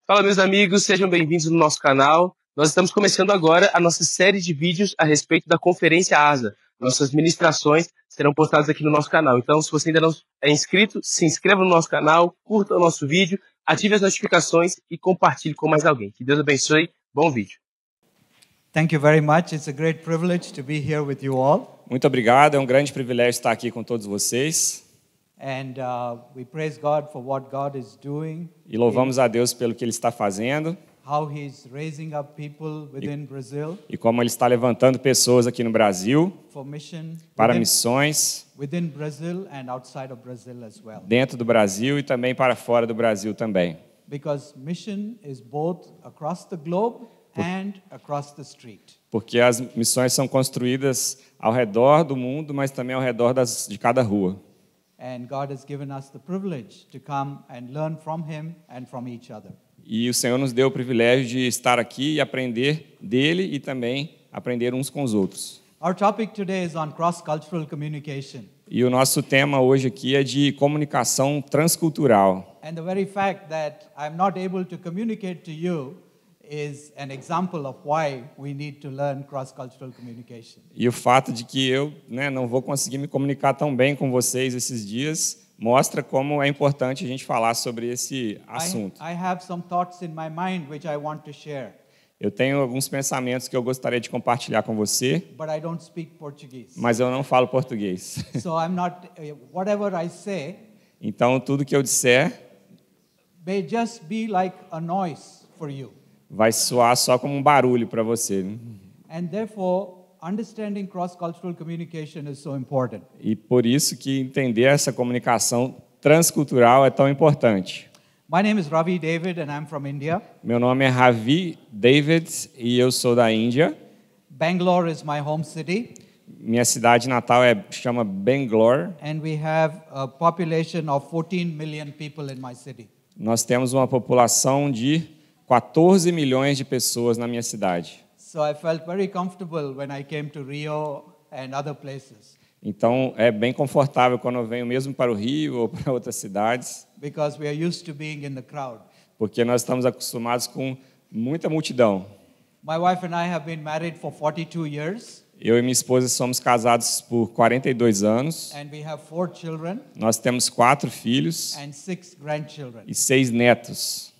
Fala, meus amigos, sejam bem-vindos no nosso canal. Nós estamos começando agora a nossa série de vídeos a respeito da Conferência ASA. Nossas ministrações serão postadas aqui no nosso canal. Então, se você ainda não é inscrito, se inscreva no nosso canal, curta o nosso vídeo, ative as notificações e compartilhe com mais alguém. Que Deus abençoe. Bom vídeo. Thank you very much. It's a great privilege to be here with you all. Muito obrigado, é um grande privilégio estar aqui com todos vocês. And we praise God for what God is doing. E louvamos a Deus pelo que Ele está fazendo. How He's raising up people within Brazil. E como Ele está levantando pessoas aqui no Brasil For mission para missões within Brazil and outside of Brazil as well. dentro do Brasil e também para fora do Brasil também. Because mission is both across the globe and across the street. Porque as missões são construídas ao redor do mundo, mas também ao redor de cada rua. And God has given us the privilege to come and learn from Him and from each other. E o Senhor nos deu o privilégio de estar aqui e aprender dele e também aprender uns com os outros. Our topic today is on cross-cultural communication. E o nosso tema hoje aqui é de comunicação transcultural. And the very fact that I'm not able to communicate to you is an example of why we need to learn cross-cultural communication. E o fato de que eu, não vou conseguir me comunicar tão bem com vocês esses dias mostra como é importante a gente falar sobre esse assunto. I have some thoughts in my mind which I want to share. Eu tenho alguns pensamentos que eu gostaria de compartilhar com você, But I don't speak Portuguese. mas eu não falo português. So I'm not whatever I say Então tudo que eu disser may just be like a noise for you. vai soar só como um barulho para você. And therefore understanding cross-cultural communication is so important. E por isso que entender essa comunicação transcultural é tão importante. My name is Ravi David and I'm from India. Meu nome é Ravi David e eu sou da Índia. Bangalore is my home city. Minha cidade natal chama Bangalore. And we have a population of 14 million people in my city. Nós temos uma população de 14 milhões de pessoas na minha cidade. So I felt very comfortable when I came to Rio and other places. Então, é bem confortável quando eu venho mesmo para o Rio ou para outras cidades, Because we are used to being in the crowd. porque nós estamos acostumados com muita multidão. My wife and I have been married for 42 years. Eu e minha esposa somos casados por 42 anos. And we have 4 children Nós temos 4 filhos and 6 grandchildren. e 6 netos.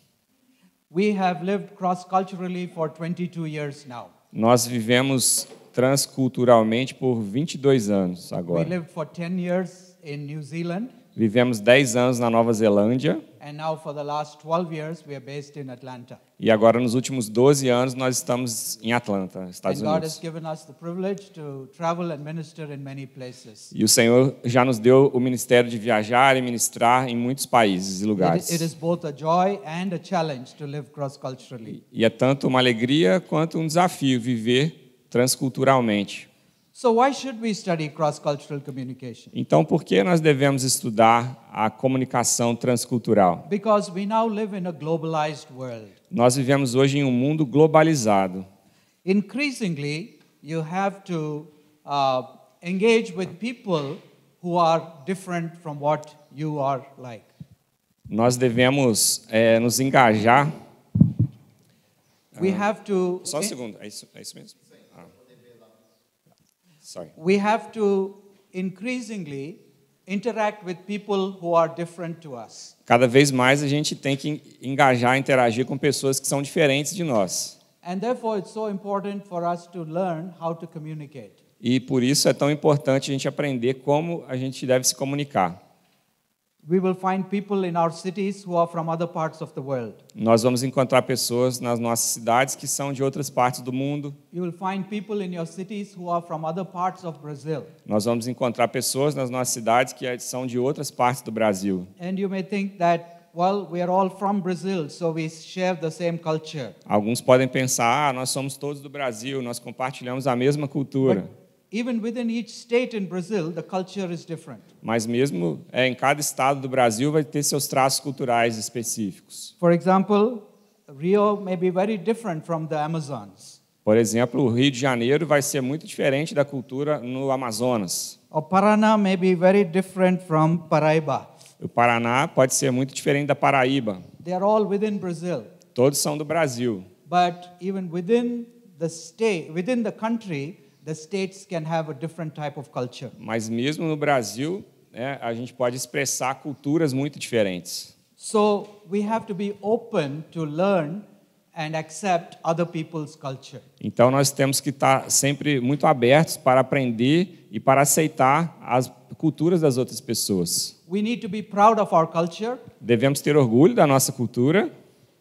We have lived cross-culturally for 22 years now. Nós vivemos transculturalmente por 22 anos We agora. lived for 10 years in New Zealand. Vivemos 10 anos na Nova Zelândia And now for the last 12 years, we are based in Atlanta. e agora nos últimos 12 anos nós estamos em Atlanta, Estados And God has Unidos. given us the privilege to travel and minister in many places. E o Senhor já nos deu o ministério de viajar e ministrar em muitos países e lugares. It is both a joy and a challenge to live cross-culturally. E é tanto uma alegria quanto um desafio viver transculturalmente. So why should we study cross-cultural communication? Então, por que nós devemos estudar a comunicação transcultural? Because we now live in a globalized world. Nós vivemos hoje em um mundo globalizado. Increasingly, you have to engage with people who are different from what you are like. Nós devemos nos engajar. We have to Só um segundo, é isso mesmo? Ah. Sorry. we have to increasingly interact with people who are different to us. Cada vez mais a gente tem que engajar, interagir com pessoas que são diferentes de nós. And therefore, it's so important for us to learn how to communicate. E por isso é tão importante a gente aprender como a gente deve se comunicar. We will find people in our cities who are from other parts of the world. Nós vamos encontrar pessoas nas nossas cidades que são de outras partes do mundo. You will find people in your cities who are from other parts of Brazil. Nós vamos encontrar pessoas nas nossas cidades que são de outras partes do Brasil. And you may think that, well, we are all from Brazil, so we share the same culture. Alguns podem pensar, nós somos todos do Brasil, nós compartilhamos a mesma cultura. But even within each state in Brazil, the culture is different. Mas mesmo em cada estado do Brasil vai ter seus traços culturais específicos. For example, Rio may be very different from the Amazons. Por exemplo, o Rio de Janeiro vai ser muito diferente da cultura no Amazonas. Or Paraná may be very different from Paraíba. O Paraná pode ser muito diferente da Paraíba. They are all within Brazil. Todos são do Brasil. But even within the state, within the country, the states can have a different type of culture. Mas mesmo no Brasil, né, a gente pode expressar culturas muito diferentes. So we have to be open to learn and accept other people's culture. Então nós temos que estar sempre muito abertos para aprender e para aceitar as culturas das outras pessoas. We need to be proud of our culture, Devemos ter orgulho da nossa cultura,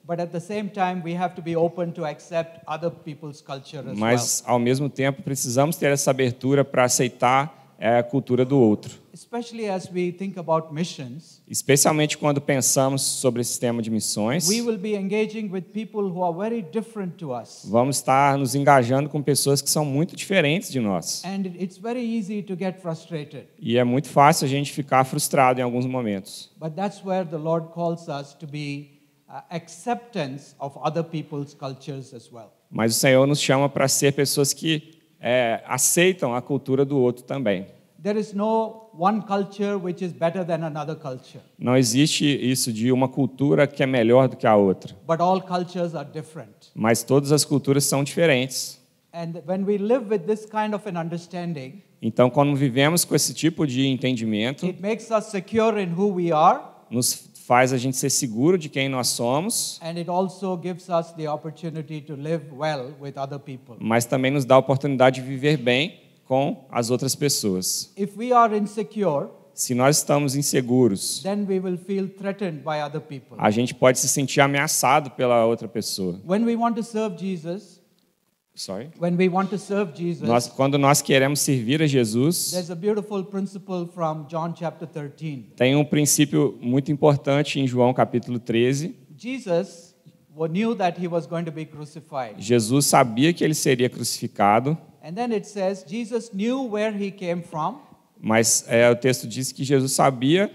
but at the same time we have to be open to accept other people's culture as well. mas ao mesmo tempo precisamos ter essa abertura para aceitar a cultura do outro. Especially as we think about missions, Especialmente quando pensamos sobre esse tema de missões, we will be engaging with people who are very different to us. vamos estar nos engajando com pessoas que são muito diferentes de nós. And it's very easy to get frustrated. E é muito fácil a gente ficar frustrado em alguns momentos. But that's where the Lord calls us to be acceptance of other people's cultures as well. Mas o Senhor nos chama para ser pessoas que aceitam a cultura do outro também. There is no one culture which is better than another culture, Não existe isso de uma cultura que é melhor do que a outra, but all cultures are different. mas todas as culturas são diferentes. And when we live with this kind of an understanding, Então, quando vivemos com esse tipo de entendimento, it makes us secure in who we are, nos faz a gente ser seguro de quem nós somos, and it also gives us the opportunity to live well with other people. mas também nos dá a oportunidade de viver bem com as outras pessoas. If we are insecure, Se nós estamos inseguros, then we will feel threatened by other people. a gente pode se sentir ameaçado pela outra pessoa. When we want to serve Jesus, Quando nós queremos servir a Jesus, there's a beautiful principle from John chapter 13. tem um princípio muito importante em João capítulo 13. Jesus knew that he was going to be crucified. Jesus sabia que ele seria crucificado. And then it says Jesus knew where he came from. Mas o texto diz que Jesus sabia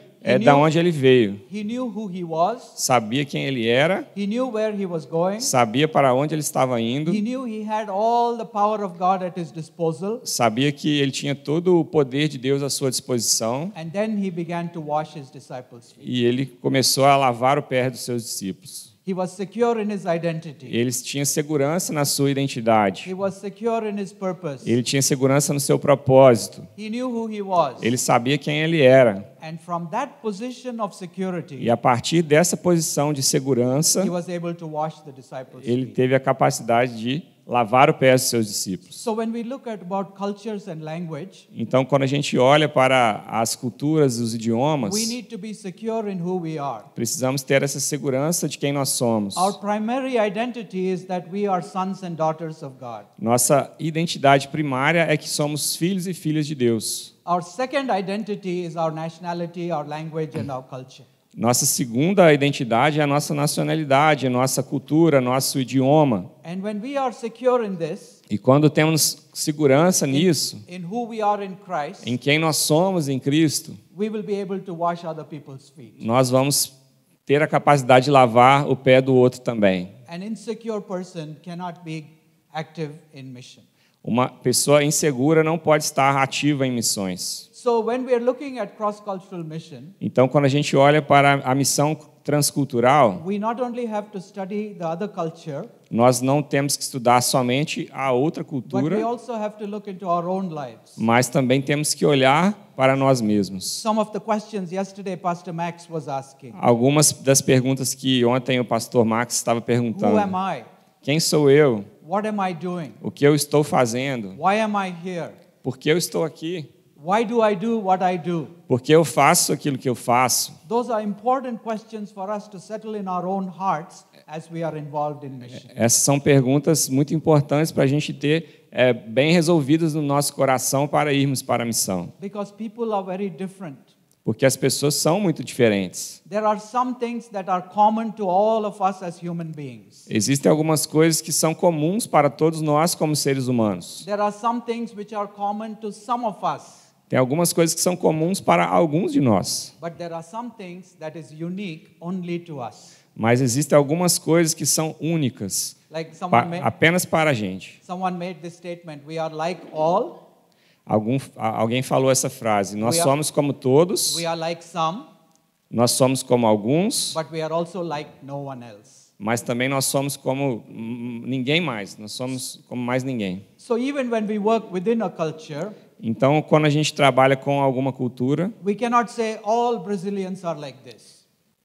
da onde ele veio. He knew who he was. Sabia quem ele era. He knew where he was going. Sabia para onde ele estava indo. He knew he had all the power of God at his disposal. Sabia que ele tinha todo o poder de Deus à sua disposição. And then he began to wash his disciples' feet. E ele começou a lavar o pé dos seus discípulos. He was secure in his identity. Ele tinha segurança na sua identidade. He was secure in his purpose. Ele tinha segurança no seu propósito. He knew who he was. Ele sabia quem ele era. And from that position of security, E a partir dessa posição de segurança, he was able to wash the disciples' ele feet. teve a capacidade de lavar o pé dos seus discípulos. So when we look at about cultures and language, Então, quando a gente olha para as culturas e os idiomas, we need to be secure in who we are. precisamos ter essa segurança de quem nós somos. Our primary identity is that we are sons and daughters of God. Nossa identidade primária é que somos filhos e filhas de Deus. Our second identity is our nationality, our language, and our culture. Nossa segunda identidade é a nossa nacionalidade, a nossa cultura, nosso idioma. And when we are secure in this, E quando temos segurança nisso, in who we are in Christ, em quem nós somos em Cristo, we will be able to wash other people's feet. nós vamos ter a capacidade de lavar o pé do outro também. An insecure person cannot be active in mission. Uma pessoa insegura não pode estar ativa em missões. So when we are looking at cross-cultural mission, Então, quando a gente olha para a missão transcultural, we not only have to study the other culture, nós não temos que estudar somente a outra but we cultura, also have to look into our own lives. mas também temos que olhar para nós mesmos. Some of the questions yesterday Pastor Max was asking. Algumas das perguntas que ontem o pastor Max estava Who perguntando. am I? Quem sou eu? What am I doing? O que eu estou fazendo? Why am I here? Por que eu estou aqui? Why do I do what I do? Por que eu faço aquilo que eu faço? Those are important questions for us to settle in our own hearts as we are involved in mission. Essas são perguntas muito importantes para a gente ter bem resolvidas no nosso coração para irmos para a missão. Because people are very different. Porque as pessoas são muito diferentes. There are some things that are common to all of us as human beings. Existem algumas coisas que são comuns para todos nós como seres humanos. There are some things which are common to some of us. Tem algumas coisas que são comuns para alguns de nós. But there are some things that is unique only to us. Mas existem algumas coisas que são únicas, Like someone apenas para a gente. made this statement, we are like all, Alguém falou essa frase: nós We are- somos como todos, we are like some, nós somos como alguns, but we are also like no one else. mas também nós somos como ninguém mais. Nós somos como mais ninguém. So even when we work within a culture, Então, quando a gente trabalha com alguma cultura, we cannot say all Brazilians are like this.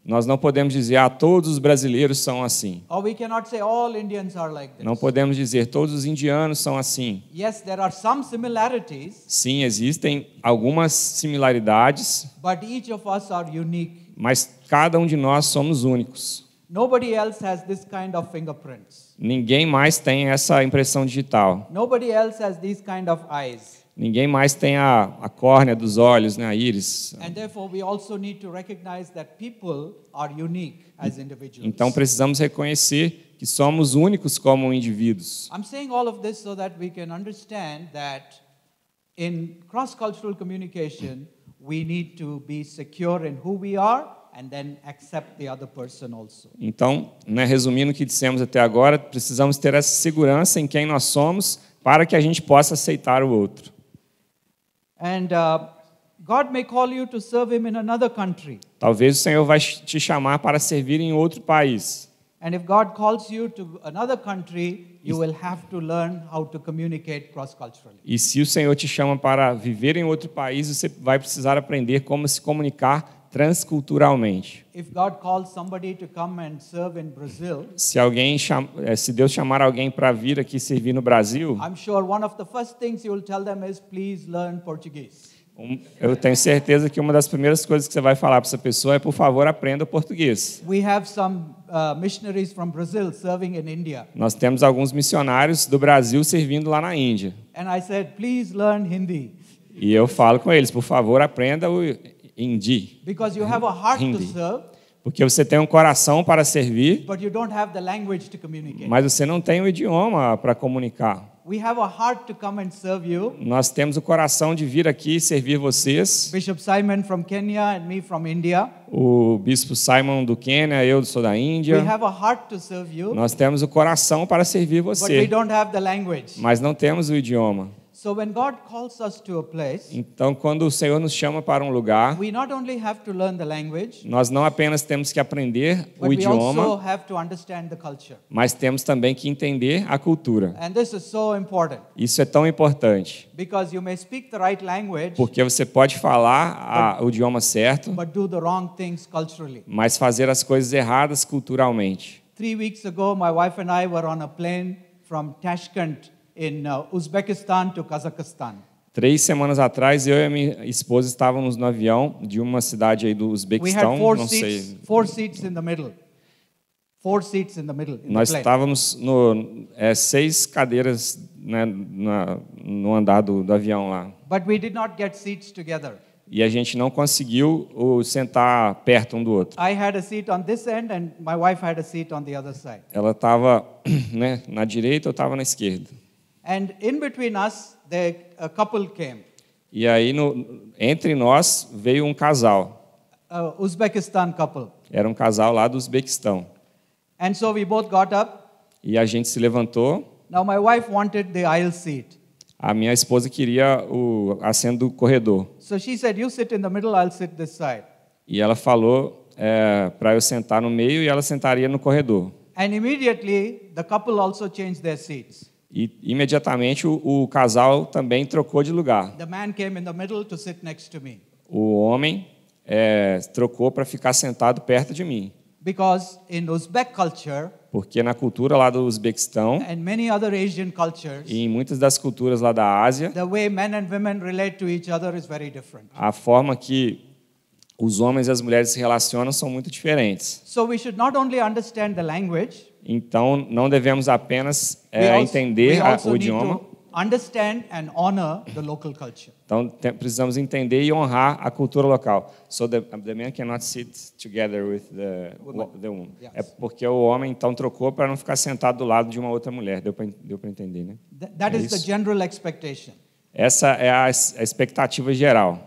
nós não podemos dizer, todos os brasileiros são assim. Or we cannot say all Indians are like this. Não podemos dizer, todos os indianos são assim. Yes, there are some similarities, Sim, existem algumas similaridades, but each of us are unique. mas cada um de nós somos únicos. Nobody else has this kind of fingerprints. Ninguém mais tem essa impressão digital. Nobody else has these kind of eyes. Ninguém mais tem a córnea dos olhos, né, a íris. And therefore, we also need to recognize that people are unique as individuals. Então precisamos reconhecer que somos únicos como indivíduos. I'm saying all of this so that we can understand that in cross-cultural communication, we need to be secure in who we are and then accept the other person also. Então, né, resumindo o que dissemos até agora, precisamos ter essa segurança em quem nós somos para que a gente possa aceitar o outro. And God may call you to serve Him in another country. Talvez o Senhor vai te chamar para servir em outro país. And if God calls you to another country, you will have to learn how to communicate cross-culturally. E se o Senhor te chama para viver em outro país, você vai precisar aprender como se comunicar transculturalmente. If God calls somebody to come and serve in Brazil, Se Deus chamar alguém para vir aqui servir no Brasil, I'm sure one of the first things you will tell them is, please learn Portuguese. eu tenho certeza que uma das primeiras coisas que você vai falar para essa pessoa é, por favor, aprenda português. We have some missionaries from Brazil serving in India. Nós temos alguns missionários do Brasil servindo lá na Índia. And I said, please learn Hindi. E eu falo com eles, por favor, aprenda o hindi. Because you have a heart to Hindi. serve, Porque você tem um coração para servir, but you don't have the language to communicate. mas você não tem o idioma para comunicar. We have a heart to come and serve you. Nós temos o coração de vir aqui e servir vocês. Bishop Simon from Kenya and me from India. O bispo Simon do Quênia, eu sou da We Índia. have a heart to serve you, Nós temos o coração para servir but we você, don't have the language. mas não temos o idioma. So when God calls us to a place, Então, quando o Senhor nos chama para um lugar, we not only have to learn the language, nós não apenas temos que aprender o but we also idioma, have to understand the culture. mas temos também que entender a cultura. And this is so important Isso é tão importante, because you may speak the right language, porque você pode falar o idioma certo, but do the wrong things culturally. mas fazer as coisas erradas culturalmente. 3 weeks ago, my wife and I were on a plane from Tashkent in Uzbekistan to Kazakhstan. 3 semanas atrás, eu e a minha esposa estávamos no avião de uma cidade aí do We Uzbequistão, had não sei. four seats in the middle. 4 seats in the middle in Nós the plane. estávamos 6 cadeiras, né, no andar do avião lá. But we did not get seats together. E a gente não conseguiu sentar perto um do outro. I had a seat on this end and my wife had a seat on the other side. Ela estava, né, na direita, eu estava na esquerda. And in between us, a couple came. E aí, entre nós, veio um casal. Uzbekistan couple. Era um casal lá do Uzbequistão. And so we both got up. E a gente se levantou. Now my wife wanted the aisle seat. A minha esposa queria o assento do corredor. So she said, you sit in the middle, I'll sit this side. E ela falou para eu sentar no meio e ela sentaria no corredor. And immediately, the couple also changed their seats. E imediatamente o casal também trocou de lugar. The man came in the middle to sit next to me. O homem trocou para ficar sentado perto de mim. Because in Uzbek culture, Porque na cultura lá do Uzbequistão and many other Asian cultures, e em muitas das culturas lá da Ásia, the way men and women relate to each other is very different. a forma que os homens e as mulheres se relacionam são muito diferentes. So we should not only understand the language, Então, não devemos apenas we entender also o need idioma. to understand and honor the local culture. Então, precisamos entender e honrar a cultura local. So the man cannot sit together with the woman. Yes. É porque o homem então trocou para não ficar sentado do lado de uma outra mulher. Deu para entender, né? That É is the isso. general expectation. Essa é a expectativa geral.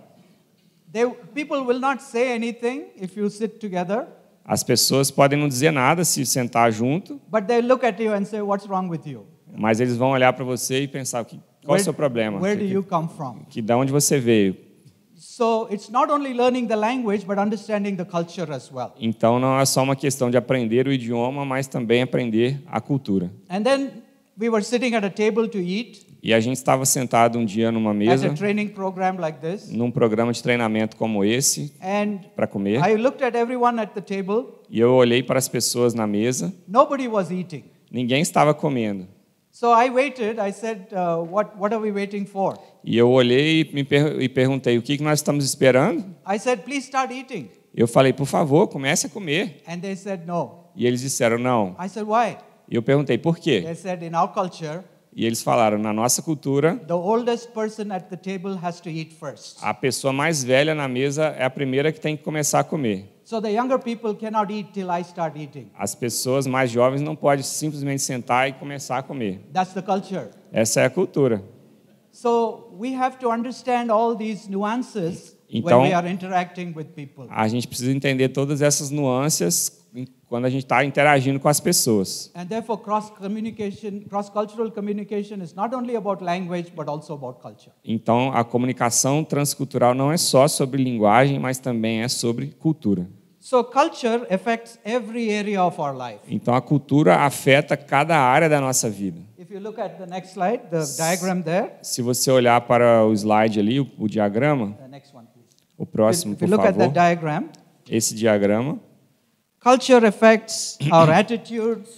People will not say anything if you sit together, As pessoas podem não dizer nada se sentar junto, but they look at you and say, "What's wrong with you? mas eles vão olhar para você e pensar qual é o seu problema? Where do you come from?" Que da onde você veio? So it's not only learning the language, but understanding the culture as well. Então não é só uma questão de aprender o idioma, mas também aprender a cultura. And then we were sitting at a table to eat E a gente estava sentado um dia numa at mesa, a training program like this. num programa de treinamento como esse, And para comer. I looked at everyone at the table. E eu olhei para as pessoas na mesa, Nobody was eating. ninguém estava comendo. So I waited. I said, what are we waiting for? E eu olhei e perguntei, o que nós estamos esperando? I said, please start eating. Eu falei, por favor, comece a comer. And they said, no. E eles disseram, não. I said, why? E eu perguntei, por quê? They said, in our culture, E eles falaram, na nossa cultura, the oldest person at the table has to eat first. a pessoa mais velha na mesa é a primeira que tem que começar a comer. So the younger people cannot eat till I start eating. As pessoas mais jovens não podem simplesmente sentar e começar a comer. That's the culture. Essa é a cultura. So we have to understand all these nuances Então, when we are interacting with people. A gente precisa entender todas essas nuances quando a gente está interagindo com as pessoas. And therefore cross-cultural communication is not only about language but also about culture. Então, a comunicação transcultural não é só sobre linguagem, mas também é sobre cultura. So culture affects every area of our life. Então, a cultura afeta cada área da nossa vida. If you look at the next slide, the diagram there. Se você olhar para o slide ali, o diagrama, The next one, please. o próximo, If you por look at favor, that diagram, esse diagrama, culture affects our attitudes,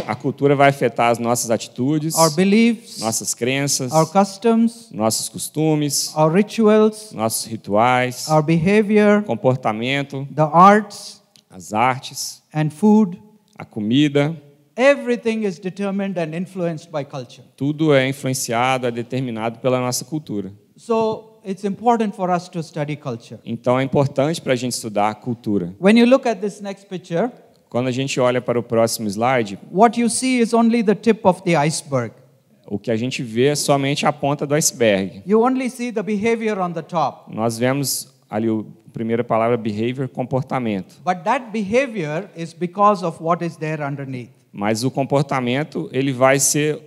a cultura vai afetar as nossas atitudes, our beliefs, nossas crenças, our customs, nossos costumes, our rituals, nossos rituais, our behavior, comportamento, the arts, as artes, and food. a comida. Everything is determined and influenced by culture. Tudo é influenciado, é determinado pela nossa cultura. So it's important for us to study culture. Então é importante para a gente estudar a cultura. When you look at this next picture, Quando a gente olha para o próximo slide, what you see is only the tip of the iceberg. o que a gente vê é somente a ponta do iceberg. You only see the behavior on the top. Nós vemos ali a primeira palavra, behavior, comportamento. But that behavior is because of what is there underneath. Mas o comportamento ele vai ser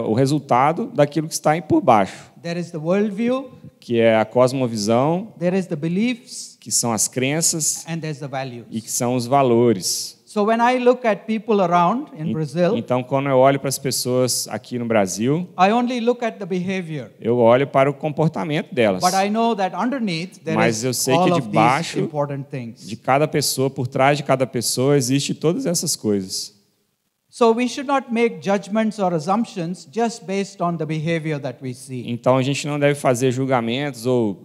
o resultado daquilo que está aí por baixo, There is the worldview, que é a cosmovisão, there is the beliefs, que são as crenças and there's the e values. que são os valores. So when I look at people around in Brazil, Então, quando eu olho para as pessoas aqui no Brasil, I only look at the behavior. eu olho para o comportamento delas. But I know that underneath there Mas eu is sei all que of these debaixo important things. de cada pessoa, por trás de cada pessoa, existe todas essas coisas. So we should not make judgments or assumptions just based on the behavior that we see. Então, a gente não deve fazer julgamentos ou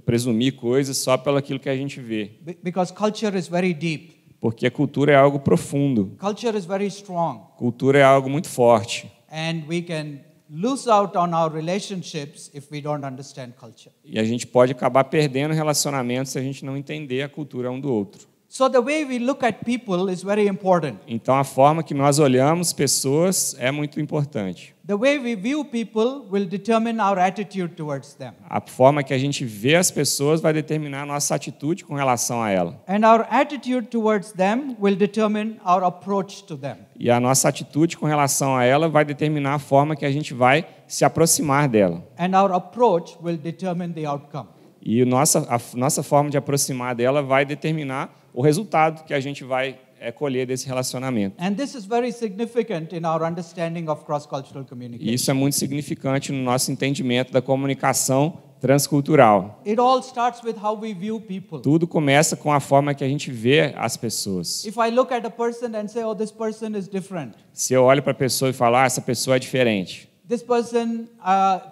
presumir coisas só pelo aquilo que a gente vê. Because culture is very deep. Porque a cultura é algo profundo. Culture is very strong. Cultura é algo muito forte. And we can lose out on our relationships if we don't understand culture. E a gente pode acabar perdendo relacionamentos se a gente não entender a cultura um do outro. So the way we look at people is very important. Então, a forma que nós olhamos pessoas é muito importante. The way we view people will determine our attitude towards them. A forma que a gente vê as pessoas vai determinar a nossa atitude com relação a ela. And our attitude towards them will determine our approach to them. E a nossa atitude com relação a ela vai determinar a forma que a gente vai se aproximar dela. And our approach will determine the outcome. E a nossa forma de aproximar dela vai determinar o resultado que a gente vai colher desse relacionamento. And this is very significant in our understanding of cross-cultural communication. E isso é muito significante no nosso entendimento da comunicação transcultural. It all starts with how we view people. Tudo começa com a forma que a gente vê as pessoas. If I look at a person and say, oh, this person is different. Se eu olho para a pessoa e falo, essa pessoa é diferente. This person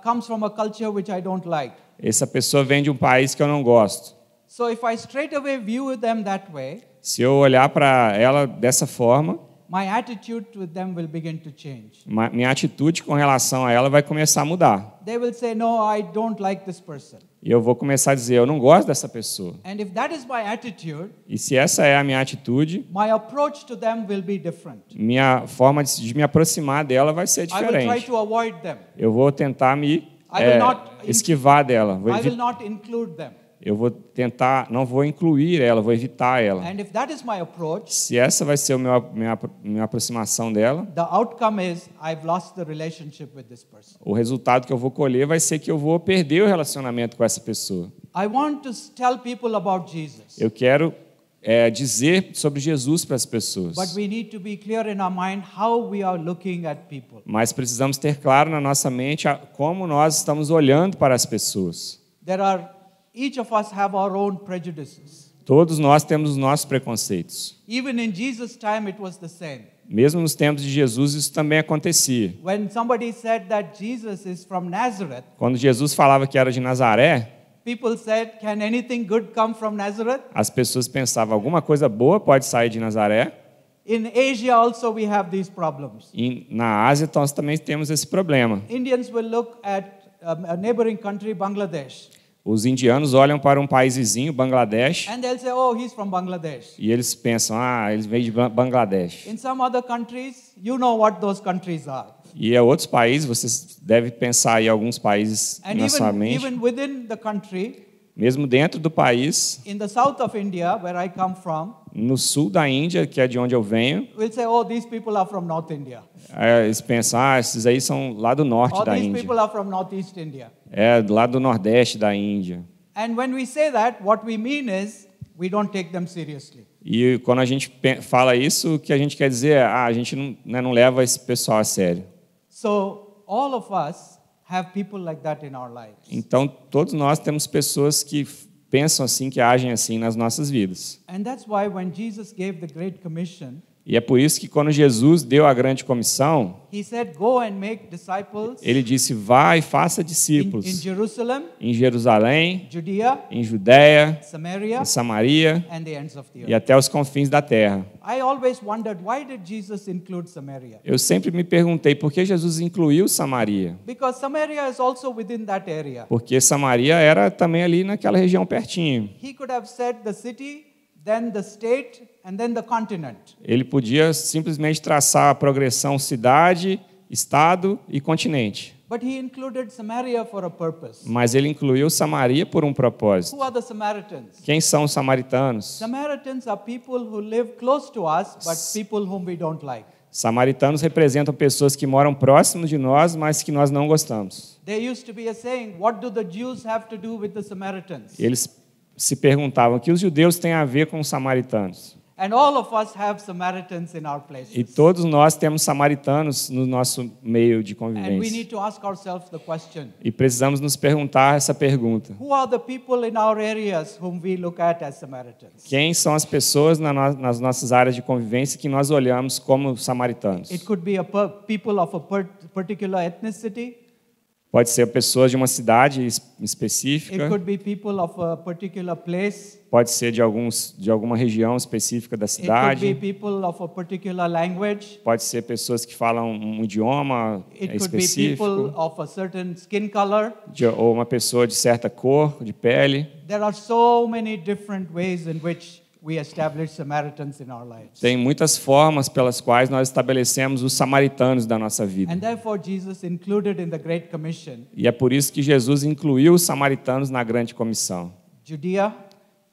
comes from a culture which I don't like. Essa pessoa vem de um país que eu não gosto. So if I straight away view them that way, se eu olhar para ela dessa forma, my attitude to them will begin to change. Minha atitude com relação a ela vai começar a mudar. They will say, no, I don't like this person. E eu vou começar a dizer, eu não gosto dessa pessoa. And if that is my attitude, e se essa é a minha atitude, my approach to them will be different. Minha forma de me aproximar dela vai ser diferente. I will try to avoid them. Eu vou tentar me esquivar dela. I will not include them. eu vou tentar, não vou incluir ela, vou evitar ela. And if that is my approach, Se essa vai ser minha aproximação dela, the outcome is I've lost the relationship with this person. o resultado que eu vou colher vai ser que eu vou perder o relacionamento com essa pessoa. I want to tell people about Jesus. Eu quero dizer sobre Jesus para as pessoas. But we need to be clear in our mind how we are looking at people. Mas precisamos ter claro na nossa mente como nós estamos olhando para as pessoas. Each of us have our own prejudices. Todos nós temos os nossos preconceitos. Even in Jesus' time it was the same. Mesmo nos tempos de Jesus, isso também acontecia. When somebody said that Jesus is from Nazareth, quando Jesus falava que era de Nazaré, people said, "Can anything good come from Nazareth?" as pessoas pensavam, alguma coisa boa pode sair de Nazaré. In Asia also we have these problems. E na Ásia nós também temos esse problema. Indians will look at a neighboring country, Bangladesh. Os olham para um país vizinho, Bangladesh, And they'll say, "Oh, he's from Bangladesh." e eles pensam, ele veio de Bangladesh. In some other countries, you know what those countries are. E outros países, vocês devem pensar em alguns países And na sua mente. even within the country, Mesmo dentro do país, in the south of India, where I come from, no sul da Índia, que é de onde eu venho, we'll say, "Oh, these people are from North India." eles pensam, esses aí são lá do norte Or da these Índia. people are from Northeast India. Lá do nordeste da Índia. And when we say that, what we mean is we don't take them seriously. E quando a gente fala isso, o que a gente quer dizer é, a gente não leva esse pessoal a sério. So all of us have people like that in our lives. Então, todos nós temos pessoas que pensam assim, que agem assim nas nossas vidas. And that's why when Jesus gave the Great Commission, E é por isso que quando Jesus deu a grande comissão, he said, "Go and make disciples ele disse, vá e faça in discípulos Jerusalem, em Jerusalém, Judea, em Judéia, Samaria, em Samaria and the ends of the e earth." até os confins da terra. I always wondered, why did Jesus include Samaria? Eu sempre me perguntei por que Jesus incluiu Samaria. Because Samaria is also within that area. Porque Samaria era também ali naquela região pertinho. He could have said the city, then the state, and then the continent. Ele podia simplesmente traçar a progressão cidade, estado e continente. But he included Samaria for a purpose. Mas ele incluiu Samaria por um propósito. Who are the Samaritans? Quem são os samaritanos? Samaritans are people who live close to us, but people whom we don't like. Samaritanos representam pessoas que moram próximo de nós, mas que nós não gostamos. There used to be a saying, what do the Jews have to do with the Samaritans? Eles se perguntavam o que os judeus têm a ver com os samaritanos. And all of us have Samaritans in our places. E todos nós temos samaritanos no nosso meio de And we convivência. need to ask ourselves the question, E precisamos nos perguntar essa pergunta. who are the people in our areas whom we look at as Samaritans? Quem são as pessoas nas nossas áreas de convivência que nós olhamos como samaritanos? It could be people of a particular ethnicity. Pode ser pessoas de uma cidade It específica, could be people of a particular place. pode ser de alguma região específica da It could cidade, be people of a particular language. pode ser pessoas que falam um idioma It could be específico, people of a certain skin color. ou uma pessoa de certa cor, de pele. There are so many different ways in which we establish Samaritans in our lives. Tem muitas formas pelas quais nós estabelecemos os samaritanos da nossa vida. And therefore Jesus included in the Great Commission E é por isso que Jesus incluiu os samaritanos na grande comissão. Judea,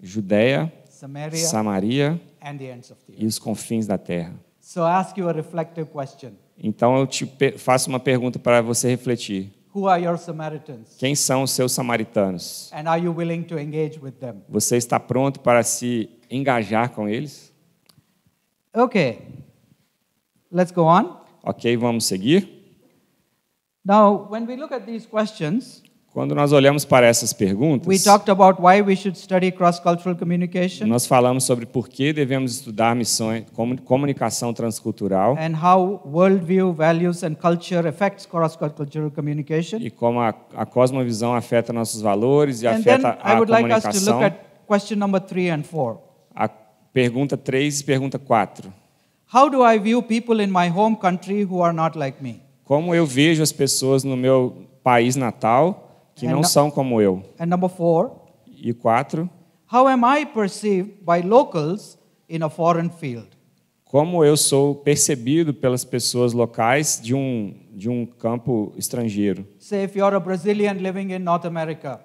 Judéia, Samaria, Samaria and the ends of the e earth. os confins da terra. So I ask you a reflective question. Então eu te faço uma pergunta para você refletir. Who are your Samaritans? Quem são os seus samaritanos? And are you willing to engage with them? Você está pronto para se engajar com eles? Okay. Let's go on. Ok, vamos seguir? Now, when we look at these questions, Quando nós olhamos para essas we perguntas, talked about why we should study cross-cultural communication nós falamos sobre por que devemos estudar missões, comunicação transcultural and how worldview, values, and culture affects cross-cultural communication. e como a cosmovisão afeta nossos valores e And then afeta I a would like us to look comunicação. at question number 3 and 4. A pergunta 3 e pergunta 4. How do I view people in my home country who are not like me? Como eu vejo as pessoas no meu país natal que não são como eu? And number 4, E 4, how am I perceived by locals in a foreign field? como eu sou percebido pelas pessoas locais de um campo estrangeiro. Say if you're a Brazilian living in North America,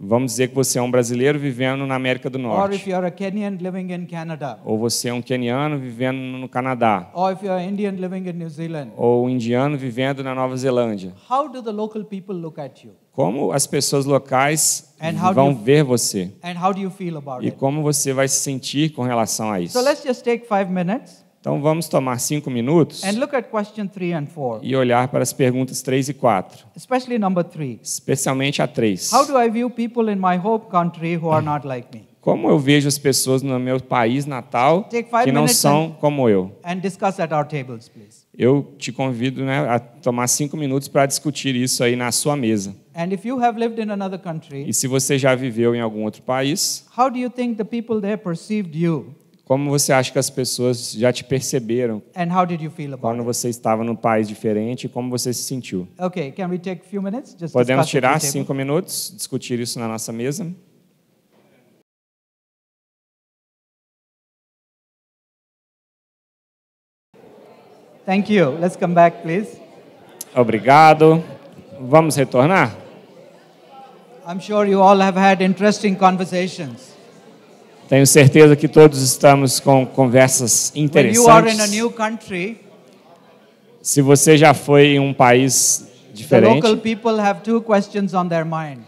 Vamos dizer que você é um brasileiro vivendo na América do or if Norte. you're a Kenyan living in Canada, Ou você é um queniano vivendo no Canadá. or if you're Indian living in New Zealand. Ou um indiano vivendo na Nova Zelândia. How do the local people look at you? Como as pessoas locais And how do vão you- ver você? And how do you feel about E it? como você vai se sentir com relação a isso? So let's just take 5 minutes Então vamos tomar 5 minutos and look at question 3 and 4, e olhar para as perguntas 3 e 4, especially number 3. especialmente a 3. How do I view people in my home country who are not like me? Como eu vejo as pessoas no meu país natal Take 5 que não minutes são como eu? And discuss at our tables, please. Eu te convido, né, a tomar 5 minutos para discutir isso aí na sua mesa. And if you have lived in another country, E se você já viveu em algum outro país, how do you think the people there perceived you? como você acha que as pessoas já te perceberam And how did you feel about quando it? você estava num país diferente e como você se sentiu? Okay, can we take a few minutes? Just Podemos discuss at your tirar table. 5 minutos, discutir isso na nossa mesa? Thank you. Let's come back, please. Obrigado. Vamos retornar? I'm sure you all have had interesting conversations. Tenho certeza que todos estamos com conversas When you are in a interessantes. new country, Se você já foi em um país the local diferente, people have 2 questions on their mind.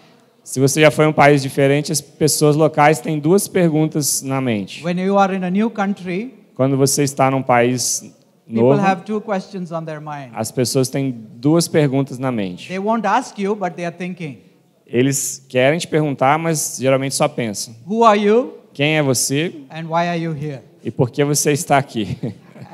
se você já foi em um país diferente, as pessoas locais têm 2 perguntas na mente. When you are in a new country, Quando você está num país people novo, have 2 questions on their mind. as pessoas têm 2 perguntas na mente. They won't ask you, but they are thinking. Eles querem te perguntar, mas geralmente só pensam: Who are you quem é você and why are you here? e por que você está aqui?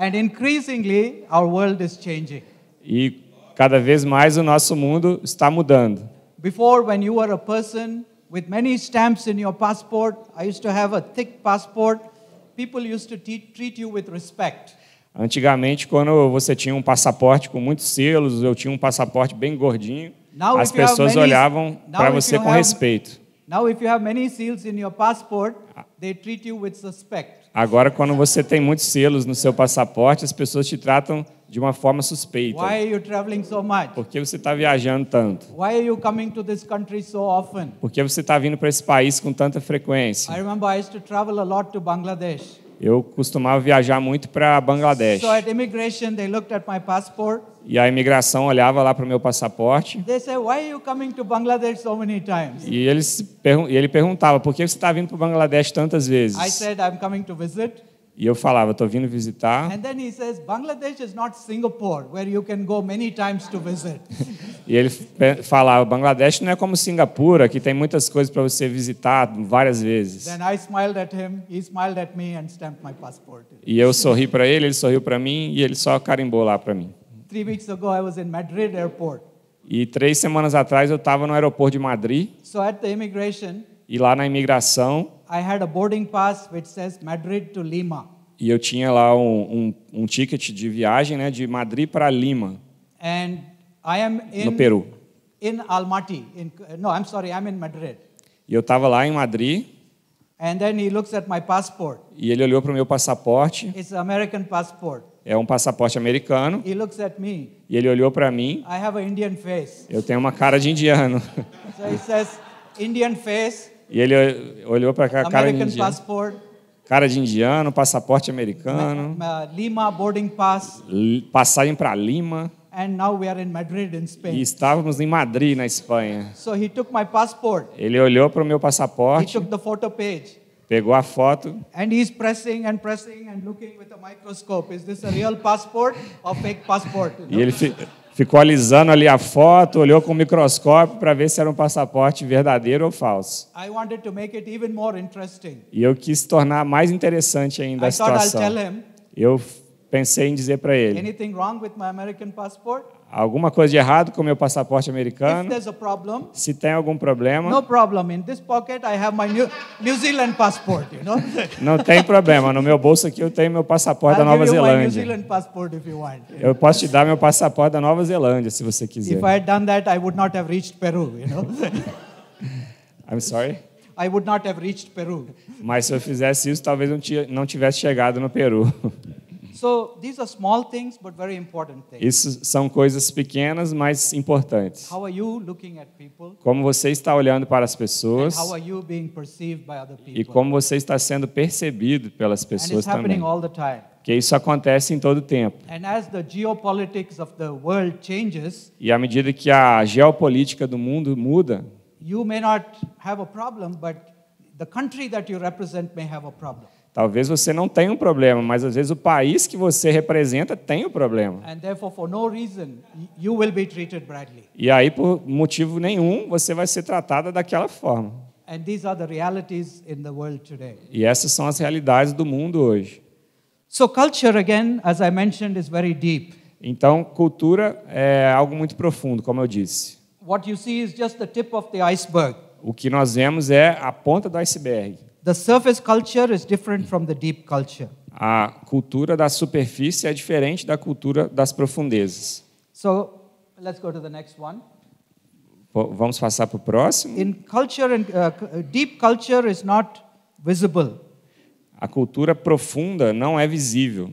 And increasingly, our world is changing. E cada vez mais o nosso mundo está mudando. Before, when you were a person with many stamps in your passport, I used to have a thick passport, people used to treat you with respect. Antigamente, quando você tinha um passaporte com muitos selos, eu tinha um passaporte bem gordinho, Now, as if you have pessoas many- olhavam now, para if você you com have- respeito. Now, if you have many seals in your passport, they treat you with suspect. Agora, quando você tem muitos selos no seu passaporte, as pessoas te tratam de uma forma suspeita. Why are you traveling so much? Por que você está viajando tanto? Why are you coming to this country so often? Por que você está vindo para esse país com tanta I frequência? remember I used to travel a lot to Bangladesh. Eu costumava viajar muito para Bangladesh. So at immigration, they looked at my passport. E a imigração olhava lá para o meu passaporte They said, "Why are you coming to Bangladesh so many times?" e ele perguntava: por que você está vindo para o Bangladesh tantas vezes? I said, "I'm coming to visit." E eu falava: estou vindo visitar. And then he says, "Bangladesh is not Singapore, where you can go many times to visit." E ele falava: Bangladesh não é como Singapura, que tem muitas coisas para você visitar várias vezes. Then I smiled at him, he smiled at me and stamped my passport. E eu sorri para ele sorriu para mim e ele só carimbou lá para mim. 3 weeks ago, I was in Madrid airport. E 3 semanas atrás eu estava no aeroporto de Madrid So at the immigration, e lá na imigração I had a boarding pass which says Madrid to Lima. e eu tinha lá um ticket de viagem, né, de Madrid para Lima, And I am no Peru. in Almaty. I'm in Madrid. E eu estava lá em Madrid And then he looks at my passport. e ele olhou para o meu passaporte. It's an American passport. É um passaporte americano. He looks at me. E ele olhou para mim. I have an Indian face. Eu tenho uma cara de indiano. So he says, Indian face, E ele olhou para a cara de American indiano. passport, Cara de indiano, passaporte americano, Lima boarding pass, passagem para Lima. and now we are in Madrid in E Spain. estávamos em Madrid, na Espanha. So he took my passport. Ele olhou para o meu He passaporte, took the photo page. pegou a foto And he's pressing and looking with a microscope. Is this a real passport or fake passport? You e know? ele ficou alisando ali a foto, olhou com o microscópio para ver se era um passaporte verdadeiro ou falso. I wanted to make it even more interesting. E eu quis tornar mais interessante ainda a I thought I'll situação. tell him, Eu pensei em dizer para ele: anything wrong with my American passport? alguma coisa de errado com o meu passaporte If americano? there's a problem, Se tem algum problema, no problem. In this pocket, I have my New Zealand passport, you know. não tem problema. No meu bolso aqui eu tenho meu passaporte da I'll Nova give you my New Zelândia. Zealand passport if you want. Eu posso te dar meu passaporte da Nova Zelândia, se você quiser. If I had done that, I would not have reached Peru, you know. I'm sorry? I would not have reached Peru. Mas se eu fizesse isso, talvez não tivesse chegado no Peru. So these are small things but very important things. Isso são coisas pequenas, mas importantes. How are you looking at people? Como você está olhando para as And pessoas how are you being perceived by other e people? como você está sendo percebido pelas And pessoas it's happening também. all the time. Porque isso acontece em todo tempo. And as the geopolitics of the world changes, E à medida que a geopolítica do mundo muda, you may not have a problem, but the country that you represent may have a problem. talvez você não tenha um problema, mas às vezes o país que você representa tem o problema. And therefore, for no reason, you will be treated badly. E aí, por motivo nenhum, você vai ser tratada daquela forma. And these are the realities in the world today. E essas são as realidades do mundo hoje. So culture, again, as I mentioned, is very deep. Então, cultura é algo muito profundo, como eu disse. What you see is just the tip of the iceberg. O que nós vemos é a ponta do iceberg. The surface culture is different from the deep culture. A cultura da superfície é diferente da cultura das profundezas. So let's go to the next one. Vamos passar para o próximo. In culture, deep culture is not visible. A cultura profunda não é visível.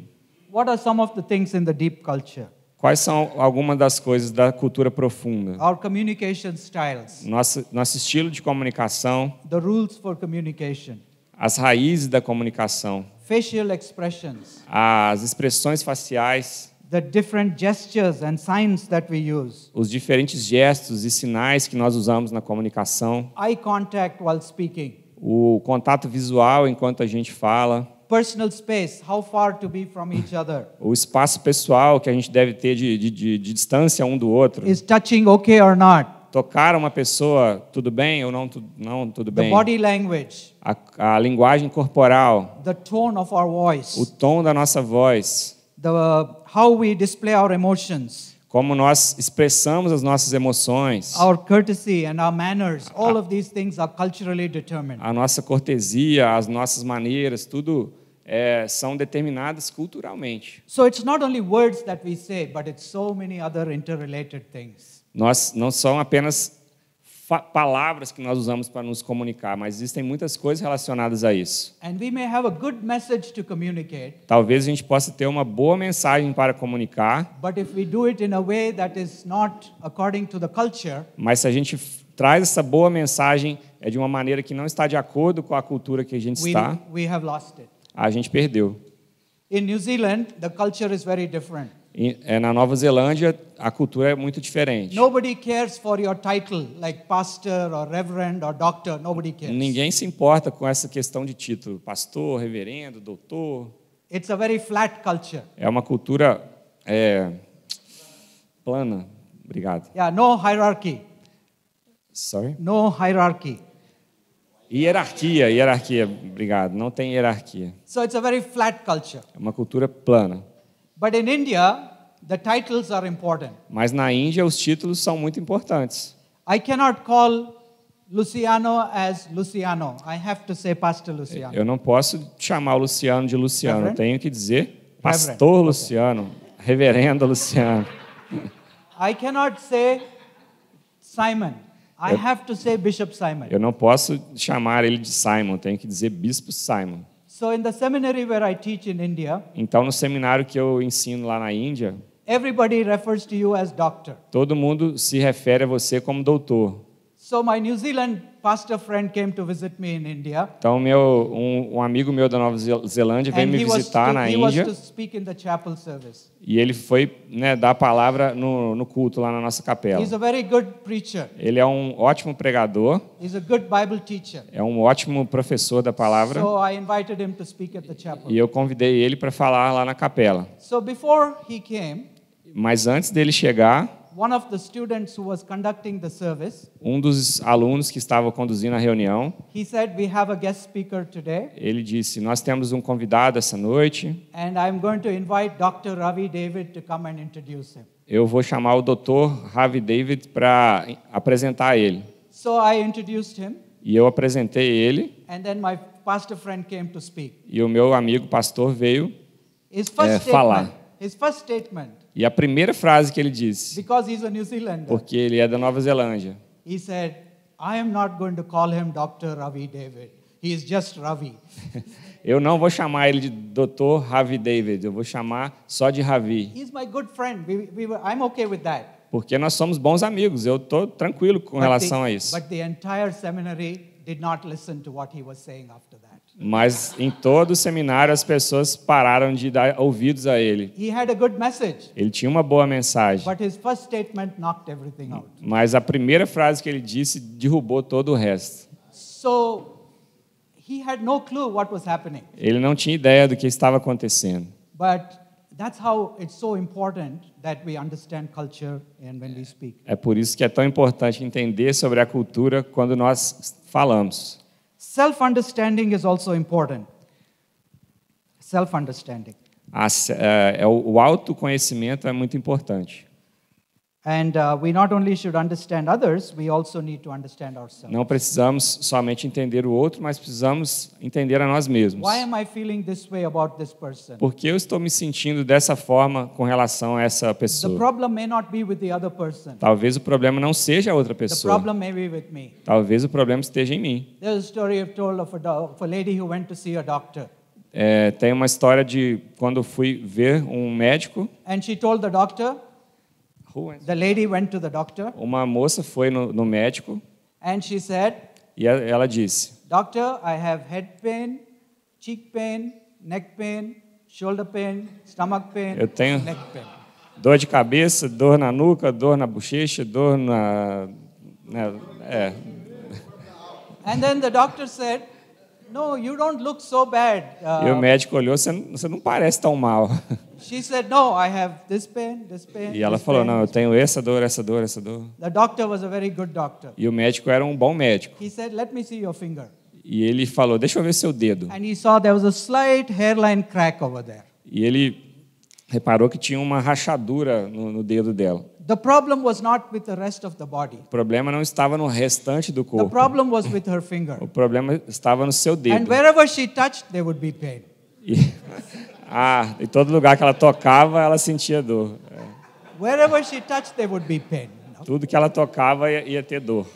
What are some of the things in the deep culture? Quais são algumas das coisas da cultura profunda? Our communication styles, Nosso estilo de comunicação, the rules for communication, as raízes da comunicação, facial expressions, as expressões faciais, the different gestures and signs that we use, os diferentes gestos e sinais que nós usamos na comunicação, eye contact while speaking, o contato visual enquanto a gente fala, personal space, how far to be from each other. o espaço pessoal que a gente deve ter de distância um do outro. Is touching okay or not? Tocar uma pessoa, tudo bem ou não, não tudo The bem? body language, A linguagem corporal, the tone of our o voice, tom da nossa voz, how we display our emotions, como nós expressamos as nossas emoções, our courtesy and our manners, all of these things are culturally determined. a nossa cortesia, as nossas maneiras, tudo são determinadas culturalmente. So it's not only words that we say, but it's so many other interrelated things. Nós não são apenas palavras que nós usamos para nos comunicar, mas existem muitas coisas relacionadas a isso. And we may have a good message to communicate, Talvez a gente possa ter uma boa mensagem para comunicar, but if we do it in a way that is not according to the culture, mas se a gente traz essa boa mensagem de uma maneira que não está de acordo com a cultura que a gente está, we have lost it. a gente perdeu. In New Zealand, the culture is very different. Na Nova Zelândia, a cultura é muito diferente. Nobody cares for your title, like pastor or reverend or doctor. Nobody cares. Ninguém se importa com essa questão de título, pastor, reverendo, doutor. It's a very flat culture. É uma cultura plana. Obrigado. Yeah, no hierarchy. Sorry? No hierarchy. Hierarquia. Obrigado. Não tem hierarquia. So it's a very flat culture. É uma cultura plana. But in India, the titles are important. Mas na Índia, os títulos são muito importantes. I cannot call Luciano as Luciano. I have to say Pastor Luciano. Eu não posso chamar o Luciano de Luciano. Eu Reverend? tenho que dizer Pastor Reverend. Luciano, Reverendo Luciano. I cannot say Simon. I have to say Bishop Simon. Eu não posso chamar ele de Simon. Tenho que dizer Bispo Simon. So in the seminary where I teach in India, Então, no seminário que eu ensino lá na Índia, everybody refers to you as doctor. todo mundo se refere a você como doutor. So my New Zealand pastor friend came to visit me in India. Então, um amigo meu da Nova Zelândia veio And me visitar na he was Índia to speak in the chapel service. e ele foi dar a palavra no culto lá na nossa capela. He's a very good preacher. Ele é um ótimo pregador, He's a good Bible teacher. é um ótimo professor da palavra So I invited him to speak at the chapel. e eu convidei ele para falar lá na capela. So before he came, Mas antes dele chegar, one of the students who was conducting the service, um dos alunos que estava conduzindo a reunião, he said, "We have a guest speaker today, ele disse: "Nós temos um convidado essa noite. and I'm going to invite Dr. Ravi David to come and introduce him." Eu vou chamar o Dr. Ravi David para apresentar ele." So I introduced him, E eu apresentei ele and then my pastor friend came to speak. e o meu amigo pastor veio. His first falar. statement, E a primeira frase que ele disse, because he's a New Zealander, porque ele é da Nova Zelândia, he said, "I am not going to call him Dr. Ravi David. He is just Ravi." Eu não vou chamar ele de Dr. Ravi David, eu vou chamar só de Ravi. He's my good friend. I'm okay with that. Porque nós somos bons amigos, eu estou tranquilo com relação a isso. But the entire seminary did not listen to what he was saying after that. Mas em todo o seminário as pessoas pararam de dar ouvidos a ele. He had a good message. Ele tinha uma boa mensagem. But his first statement knocked everything out. Mas a primeira frase que ele disse derrubou todo o resto. So he had no clue what was happening. Ele não tinha ideia do que estava acontecendo. But that's how it's so important that we understand culture and when we speak. É por isso que é tão importante entender sobre a cultura quando nós falamos. Self-understanding is also important. Self-understanding. O autoconhecimento é muito importante. And we not only should understand others, we also need to understand ourselves. Não precisamos somente entender o outro, mas precisamos entender a nós mesmos. Why am I feeling this way about this person? Por que eu estou me sentindo dessa forma com relação a essa The pessoa? problem may not be with the other person. Talvez o problema não seja a outra The pessoa. problem may be with me. Talvez o problema esteja em mim. There's a story I've told of a lady who went to see a doctor. Tem uma história de quando eu fui ver um médico. And she told the doctor, the lady went to the doctor. Uma moça foi no médico. And she said, e ela disse, Doctor, I have head pain, cheek pain, neck pain, shoulder pain, stomach pain, eu tenho leg pain. Dor de cabeça, dor na nuca, dor na bochecha, dor na... And then the doctor said, no, you don't look so bad. E o médico olhou, você não parece tão mal. She said, no, I have this pain, E ela falou, não, eu tenho essa dor, essa dor, essa dor. The doctor was a very good doctor. E o médico era um bom médico. He said, let me see your finger. E ele falou, deixa eu ver seu dedo. And he saw there was a slight hairline crack over there. E ele reparou que tinha uma rachadura no dedo dela. The problem was not with the rest of the body. O problema não estava no restante do corpo. The problem was with her finger. O problema estava no seu dedo. And wherever she touched, there would be pain. Em todo lugar que ela tocava, ela sentia dor. Wherever she touched, there would be pain. Tudo que ela tocava ia ter dor.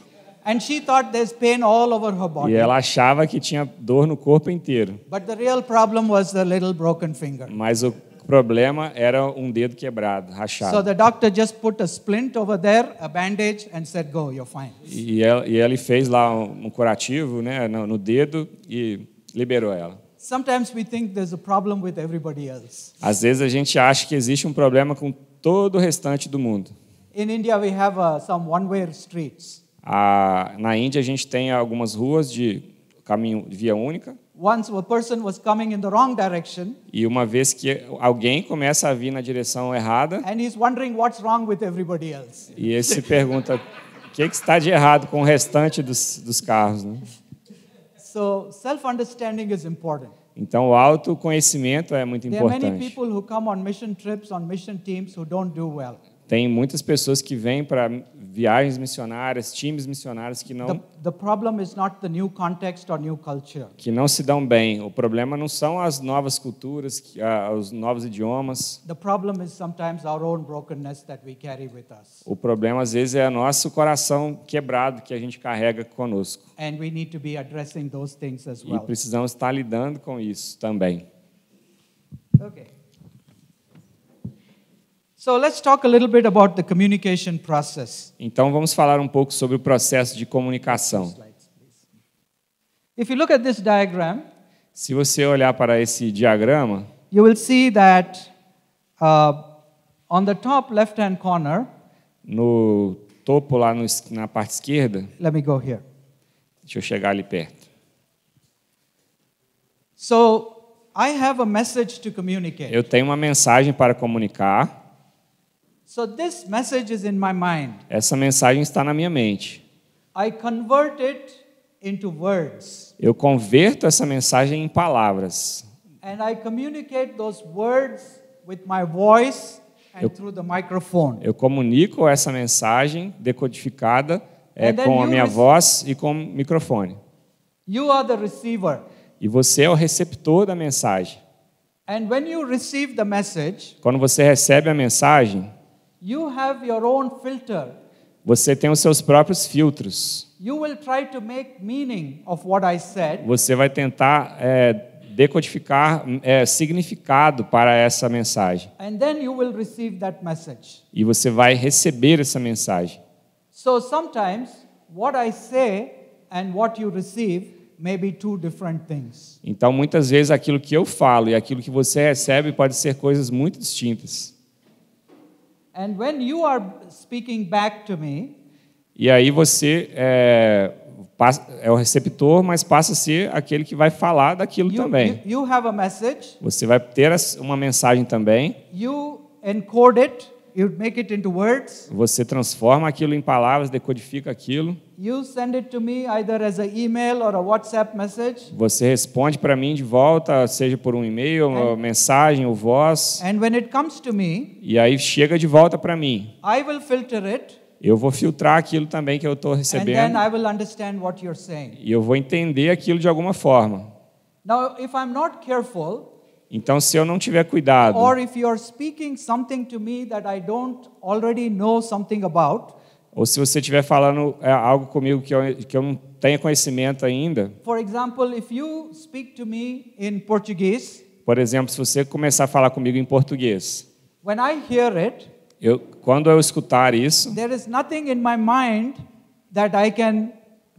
And she thought there's pain all over her body. E ela achava que tinha dor no corpo inteiro. But the real problem was the little broken finger. Mas o problema era um dedo quebrado, rachado. So the doctor just put a splint over there, a bandage, and said, "Go, you're fine." E ele fez lá um curativo, né, no dedo e liberou ela. Sometimes we think there's a problem with everybody else. Às vezes a gente acha que existe um problema com todo o restante do mundo. In India we have some one-way streets. Na Índia a gente tem algumas ruas de caminho via única. Once a person was coming in the wrong direction. E uma vez que alguém começa a vir na direção errada. And he's wondering what's wrong with everybody else. E ele se pergunta o que está de errado com o restante dos carros, né? So self-understanding is important. Então o autoconhecimento é muito importante. There are many people who come on mission trips, on mission teams who don't do well. Tem muitas pessoas que vêm para viagens missionárias, times missionários que não The problem is not the new context or new culture. que não se dão bem. O problema não são as novas culturas, os novos idiomas. The problem is sometimes our own brokenness that we carry with us. O problema às vezes é nosso coração quebrado que a gente carrega conosco. And we need to be addressing those things as E well. precisamos estar lidando com isso também. Okay. So let's talk a little bit about the communication process. Então vamos falar um pouco sobre o processo de comunicação. If you look at this diagram, se você olhar para esse diagrama, you will see that on the top left-hand corner, no topo lá na parte esquerda, let me go here. Deixa eu chegar ali perto. So I have a message to communicate. Eu tenho uma mensagem para comunicar. So this message is in my mind. Essa mensagem está na minha mente. I convert it into words. Eu converto essa mensagem em palavras. And I communicate those words with my voice and through the microphone. Eu comunico essa mensagem decodificada com a minha voz e com o microfone. You are the receiver. E você é o receptor da mensagem. And when you receive the message, quando você recebe a mensagem, you have your own filter. Você tem os seus próprios filtros. You will try to make meaning of what I said. Você vai tentar decodificar significado para essa mensagem. And then you will receive that message. E você vai receber essa mensagem. So sometimes what I say and what you receive may be two different things. Então, muitas vezes, aquilo que eu falo e aquilo que você recebe pode ser coisas muito distintas. And when you are speaking back to me, E aí você é o receptor, mas passa a ser aquele que vai falar daquilo também. you have a message, Você vai ter uma mensagem também, you encode it, you make it into words, você transforma aquilo em palavras, decodifica aquilo, you send it to me either as an email or a WhatsApp message. você responde para mim de volta, seja por um e-mail, uma mensagem ou voz, And when it comes to me, e aí chega de volta para mim. I will filter it, Eu vou filtrar aquilo também que eu estou and recebendo, then I will understand what you're saying. e eu vou entender aquilo de alguma forma. Now, if I'm not careful, Então, se eu não tiver cuidado, or if you're speaking something to me that I don't already know something about, ou se você estiver falando algo comigo que eu não tenha conhecimento ainda, for example, if you speak to me in Portuguese, por exemplo, se você começar a falar comigo em português, when I hear it, quando eu escutar isso, there is nothing in my mind that I can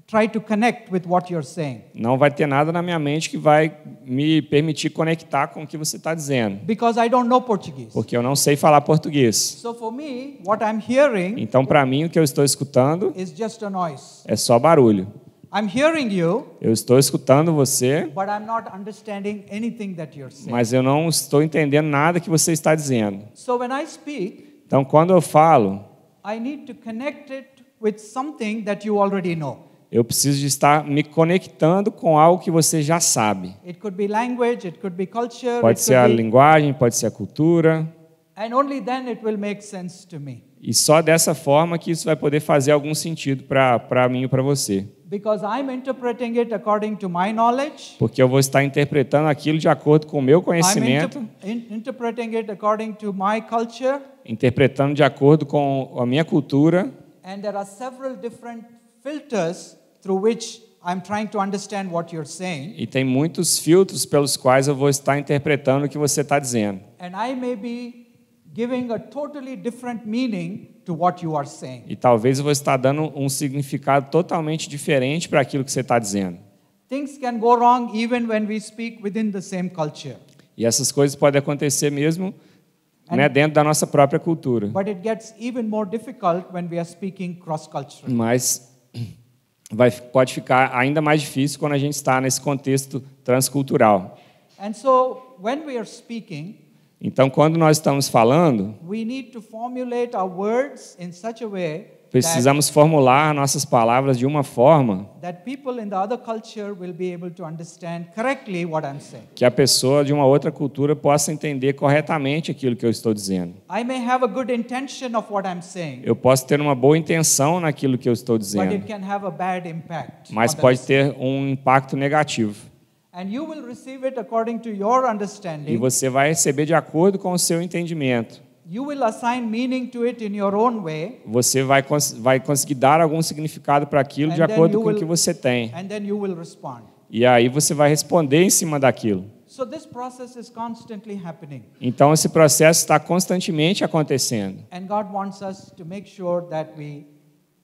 try to connect with what you're saying. não vai ter nada na minha mente que vai me permitir conectar com o que você está dizendo, Because I don't know Portuguese. porque eu não sei falar português. So for me, what I'm hearing Então, para mim, o que eu estou escutando is just a noise. é só barulho. I'm hearing you, Eu estou escutando você, but I'm not understanding anything that you're saying. mas eu não estou entendendo nada que você está dizendo. So when I speak, Então, quando eu falo, I need to connect it with something that you already know. eu preciso de estar me conectando com algo que você já sabe. It could be language, it could be culture, Pode it ser a could be, linguagem, pode ser a cultura. and only then it will make sense to me. E só dessa forma que isso vai poder fazer algum sentido para mim ou para você. Because I'm interpreting it according to my knowledge. Porque eu vou estar interpretando aquilo de acordo com o meu I'm conhecimento, interpreting it according to my culture. interpretando de acordo com a minha cultura. And there are several different filters through which I'm trying to understand what you're saying. E tem muitos filtros pelos quais eu vou estar interpretando o que você está dizendo. And I may be giving a totally different meaning to what you are saying. E talvez eu vou estar dando um significado totalmente diferente para aquilo que você está dizendo. Things can go wrong even when we speak within the same culture. E essas coisas podem acontecer mesmo dentro da nossa própria cultura. But it gets even more difficult when we are speaking cross-culturally. Mas pode ficar ainda mais difícil quando a gente está nesse contexto transcultural. And so when we are speaking, Então, quando nós estamos falando, we need to formulate our words in such a way precisamos formular nossas palavras de uma forma that people in the other culture will be able to understand correctly what I'm saying. que a pessoa de uma outra cultura possa entender corretamente aquilo que eu estou dizendo. I may have a good intention of what I'm saying, Eu posso ter uma boa intenção naquilo que eu estou but dizendo, it can have a bad impact. mas on the pode listener. ter um impacto negativo. And you will receive it according to your E understanding. você vai receber de acordo com o seu entendimento. You will assign meaning to it in your own way, Você vai conseguir dar algum significado para aquilo de And then acordo you com o will- que você tem. and then you will respond. E aí você vai responder em cima daquilo. So this process is constantly happening. Então esse processo está constantemente acontecendo. And God wants us to make sure that we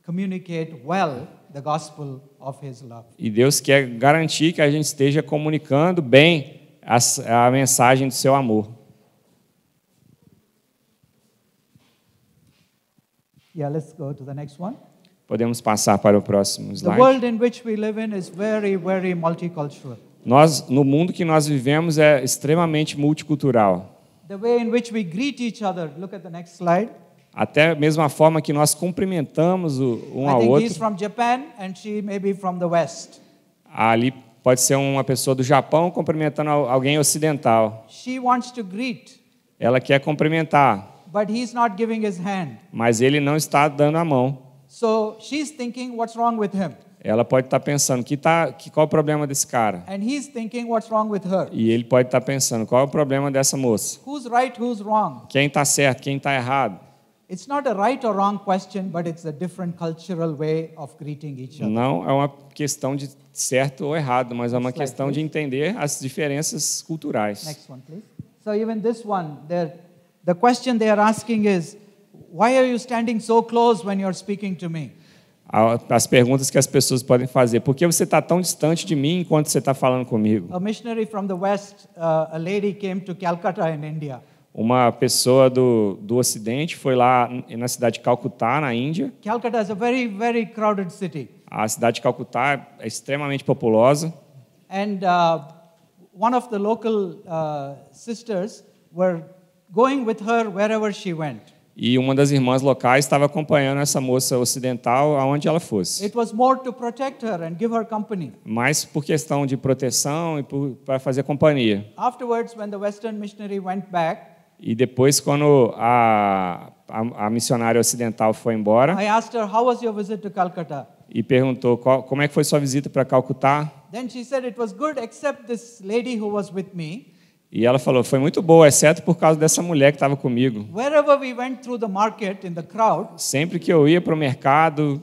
communicate well the gospel of His love. E Deus quer garantir que a gente esteja comunicando bem a mensagem do seu amor. Yeah, let's go to the next one. Podemos passar para o próximo The slide. world in which we live in is very, very multicultural. No mundo que nós vivemos é extremamente multicultural. The way in which we greet each other. Look at the next slide. Até mesmo a forma que nós cumprimentamos um I ao think he's outro. from Japan and she may be from the West. Ali pode ser uma pessoa do Japão cumprimentando alguém ocidental. She wants to greet, Ela quer cumprimentar, but he's not giving his hand. mas ele não está dando a mão. So she's thinking, what's wrong with him? Ela pode estar pensando, qual o problema desse cara? And he's thinking, what's wrong with her? E ele pode estar pensando, qual é o problema dessa moça? Who's right, who's wrong? Quem está certo, quem está errado? It's not a right or wrong question, but it's a different cultural way of greeting each other. Não é uma questão de certo ou errado, mas é uma Next slide, questão de please. entender as diferenças culturais. Next one, please. So even this one, the question they are asking is, why are you standing so close when you're speaking to me? As perguntas que as pessoas podem fazer: por que você está tão distante de mim enquanto você está falando comigo? A missionary from the West, a lady came to Calcutta in India. Uma pessoa do Ocidente foi lá na cidade de Calcutá, na Índia. Calcutta is a very, very crowded city. A cidade de Calcutá é extremamente populosa. And one of the local sisters were going with her wherever she went. E uma das irmãs locais estava acompanhando essa moça ocidental aonde ela fosse. It was more to protect her and give her company. Mas por questão de proteção e para fazer companhia. Afterwards, when the Western missionary went back, E depois, quando a missionária ocidental foi embora, I asked her, how was your visit to Calcutta? e perguntou como é que foi sua visita para Calcutá, Then she said, it was good except this lady who was with me. e ela falou: foi muito boa, exceto por causa dessa mulher que estava comigo. Wherever we went through the market in the crowd, Sempre que eu ia para o mercado,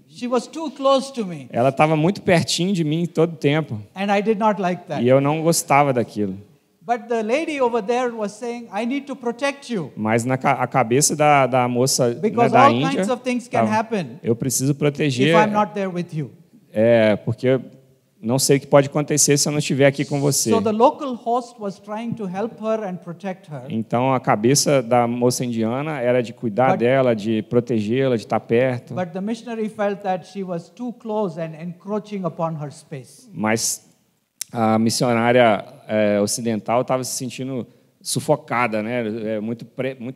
she was too close to me. ela estava muito pertinho de mim todo o tempo, And I did not like that. e eu não gostava daquilo. But the lady over there was saying, I need to protect you. Mas a cabeça da moça, né, Because da all Índia, kinds of things can tava, happen eu preciso if proteger, I'm not there with you. porque não sei o que pode acontecer se eu não estiver aqui com você. So the local host was trying to help her and protect her. Então a cabeça da moça indiana era de cuidar dela, de protegê-la, de estar perto. But the missionary felt that she was too close and encroaching upon her space. Mas a missionária ocidental estava se sentindo sufocada, né? Muito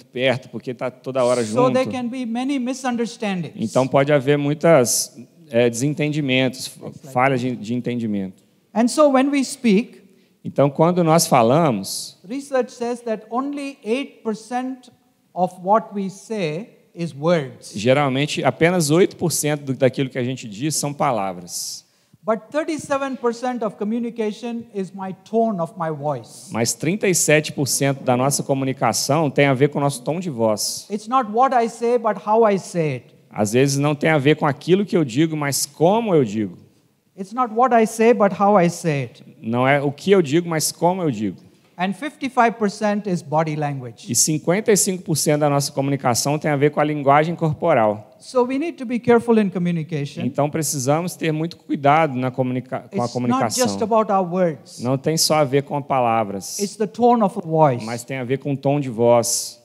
perto, porque está toda hora So junto. there can be many misunderstandings. Então pode haver muitos desentendimentos, falhas de entendimento. And so when we speak, Então quando nós falamos, research says that only 8% of what we say is words. geralmente apenas 8% daquilo que a gente diz são palavras. But 37% of communication is my tone of my voice. Mas 37% da nossa comunicação tem a ver com o nosso tom de voz. It's not what I say, but how I say it. Às vezes não tem a ver com aquilo que eu digo, mas como eu digo. It's not what I say, but how I say it. Não é o que eu digo, mas como eu digo. And 55% is body language. E 55% da nossa comunicação tem a ver com a linguagem corporal. So we need to be careful in communication. Então precisamos ter muito cuidado com a It's not comunicação. just about our words. Não tem só a ver com palavras, It's the tone of a voice. mas tem a ver com o tom de voz.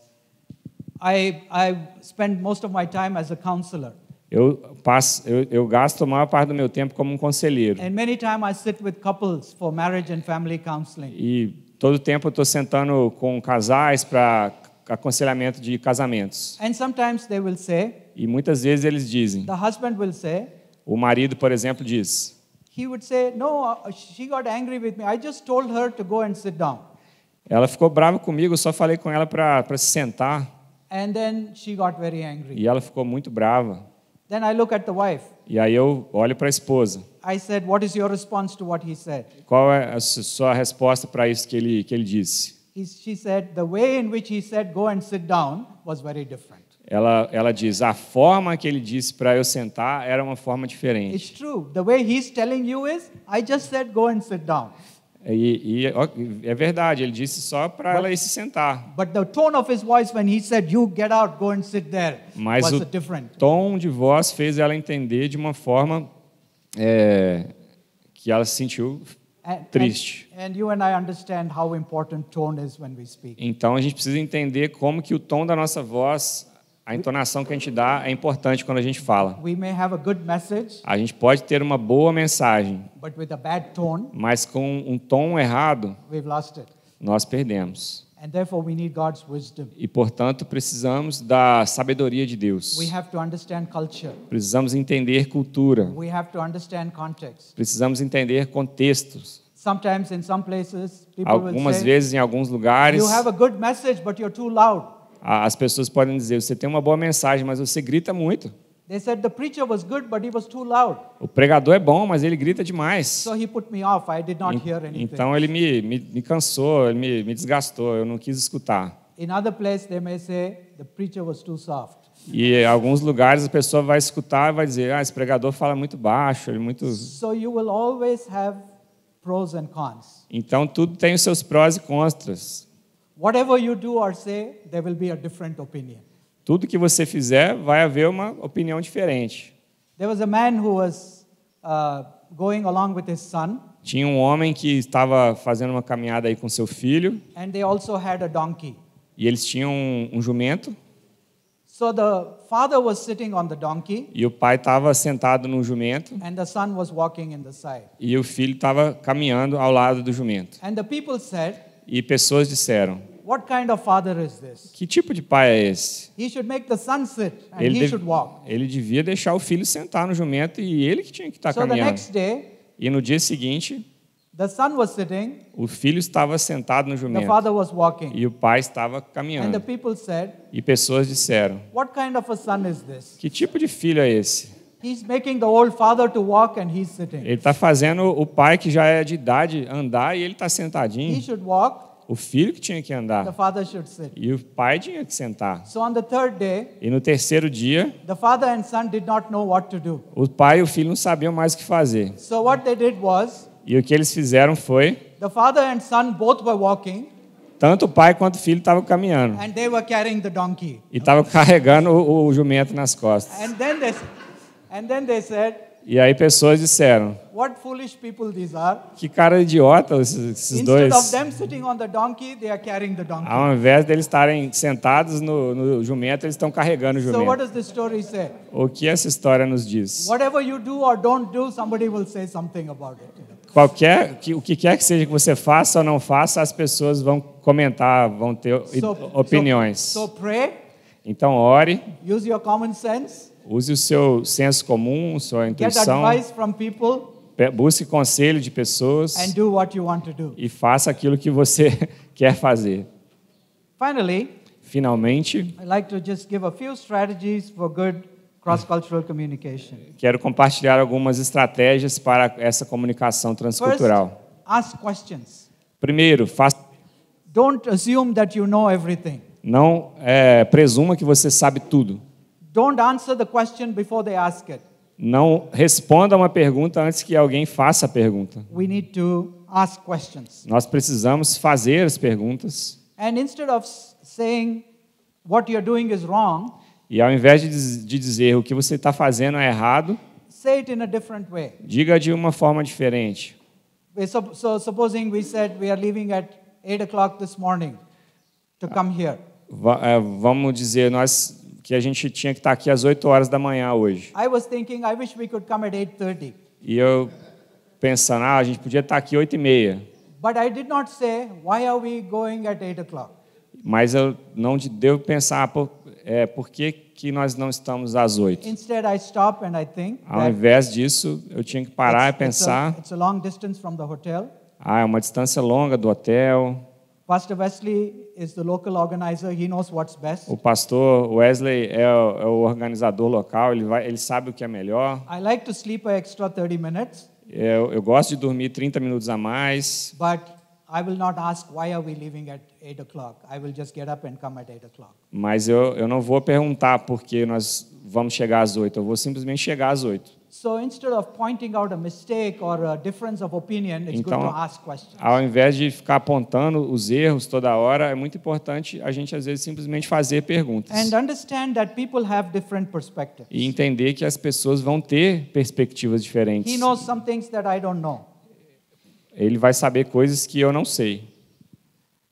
I spend most of my time as a counselor. Eu gasto a maior parte do meu tempo como um conselheiro. And many times I sit with couples for marriage and family counseling. E todo tempo eu estou sentando com casais para aconselhamento de casamentos. And sometimes they will say, E muitas vezes eles dizem, the husband will say, o marido, por exemplo, diz: he would say, no, she got angry with me. I just told her to go and sit down. ela ficou brava comigo, eu só falei com ela para se sentar. And then she got very angry. E ela ficou muito brava. Then I look at the wife. E aí eu olho para a esposa. I said, what is your response to what he said? Qual é a sua resposta para isso que ele disse? She said, the way in which he said, go and sit down was very different. Ela diz: a forma que ele disse para eu sentar era uma forma It's diferente. true. The way he's telling you is, I just said, go and sit down. E é verdade, ele disse só para ela ir se sentar. But the tone of his voice when he said, you get out, go and sit there, Mas was o different. tom de voz fez ela entender de uma forma que ela se sentiu triste. And you and I understand how important tone is when we speak. Então a gente precisa entender como que o tom da nossa voz, a entonação que a gente dá é importante quando a gente fala. We may have a good message, A gente pode ter uma boa mensagem, but with a bad tone, mas com um tom errado, we've lost it. nós perdemos. And therefore we need God's wisdom. E, portanto, precisamos da sabedoria de Deus. We have to understand culture. Precisamos entender cultura. We have to understand context. Precisamos entender contextos. Sometimes in some places, people will Algumas say, vezes, em alguns lugares, you have a good message, but you're too loud. as pessoas podem dizer: você tem uma boa mensagem, mas você grita muito. They said the preacher was good, but he was too loud. O pregador é bom, mas ele grita demais. So he put me off. I did not hear anything. Então ele me cansou, ele me desgastou, eu não quis escutar. In other places, they may say the preacher was too soft. E em alguns lugares a pessoa vai escutar e vai dizer, esse pregador fala muito baixo, ele é muito... So you will always have pros and cons. Então tudo tem os seus prós e contras. Whatever you do or say, there will be a different opinion. Tudo que você fizer vai haver uma opinião diferente. There was a man who was going along with his son, Tinha um homem que estava fazendo uma caminhada aí com seu filho and they also had a donkey. e eles tinham um jumento So the father was sitting on the donkey, e o pai estava sentado no jumento and the son was walking in the side. e o filho estava caminhando ao lado do jumento. And the people said, E pessoas disseram, what kind of father is this? que tipo de pai é esse? He should make the son sit, and Ele, he should walk. ele devia deixar o filho sentar no jumento e ele que tinha que estar So the caminhando. next day, E no dia seguinte, the son was sitting, o filho estava sentado no the jumento father was walking. e o pai estava And the caminhando. people said, E pessoas disseram, what kind of a son is this? que tipo de filho é esse? He's making the old father to walk and he's sitting. Ele está fazendo o pai que já é de idade andar e ele está He sentadinho. should walk, O filho que tinha que the andar father should sit. e o pai tinha que sentar. So on the third day, E no terceiro dia, the father and son did not know what to do. o pai e o filho não sabiam mais o que fazer. So what they did was, E o que eles fizeram foi, the father and son both were walking, tanto o pai quanto o filho estavam caminhando. and they were carrying the donkey. E estavam carregando o jumento nas costas. And then they said, E aí pessoas disseram, what foolish people these are. que cara idiota esses Instead dois. of them sitting on the donkey, they are carrying the donkey. Ao invés deles estarem sentados no jumento, eles estão carregando o So what jumento. does the story say? O que essa história nos diz? Whatever you do or don't do, somebody will say something about it. O que quer que seja que você faça ou não faça, as pessoas vão comentar, vão ter opiniões. So pray, Então ore, use your common sense, use o seu senso comum, sua get intuição, advice from people, busque conselho de pessoas and do what you want to do. e faça aquilo que você quer fazer. Finally, Finalmente, I'd like to just give a few strategies for good cross-cultural communication. quero compartilhar algumas estratégias para essa comunicação First, transcultural. ask questions. Primeiro, Don't assume that you know everything. não presuma que você sabe tudo. Don't answer the question before they ask it. Não responda uma pergunta antes que alguém faça a pergunta. We need to ask questions. Nós precisamos fazer as perguntas. And instead of saying what you're doing is wrong, E ao invés de dizer o que você está fazendo é errado, say it in a different way. diga de uma forma diferente. So supposing we said we are leaving at 8 o'clock this morning to come here. Vamos dizer que a gente tinha que estar aqui às 8 horas da manhã hoje. I was thinking, I wish we could come at 8:30. E eu pensando, a gente podia estar aqui 8h30. But I did not say, why are we going at 8 o'clock? Mas eu não devo pensar por que nós não estamos às 8. Instead, I stop and I think Ao that invés disso, eu tinha que parar e pensar, it's a long distance from the hotel. é uma distância longa do hotel. Pastor Wesley is the local organizer. He knows what's best. O pastor Wesley é o organizador local, ele sabe o que é melhor. I like to sleep an extra 30 minutes, Eu gosto de dormir 30 minutos a mais, but I will not ask why are we leaving at 8 o'clock. I will just get up and come at 8 o'clock. mas eu não vou perguntar por que nós vamos chegar às 8, eu vou simplesmente chegar às 8. So instead of pointing out a mistake or a difference of opinion, it's good to Então, ask questions. ao invés de ficar apontando os erros toda hora, é muito importante a gente, às vezes, simplesmente fazer perguntas. And understand that people have different perspectives. E entender que as pessoas vão ter perspectivas diferentes. He knows some things that I don't know. Ele vai saber coisas que eu não sei.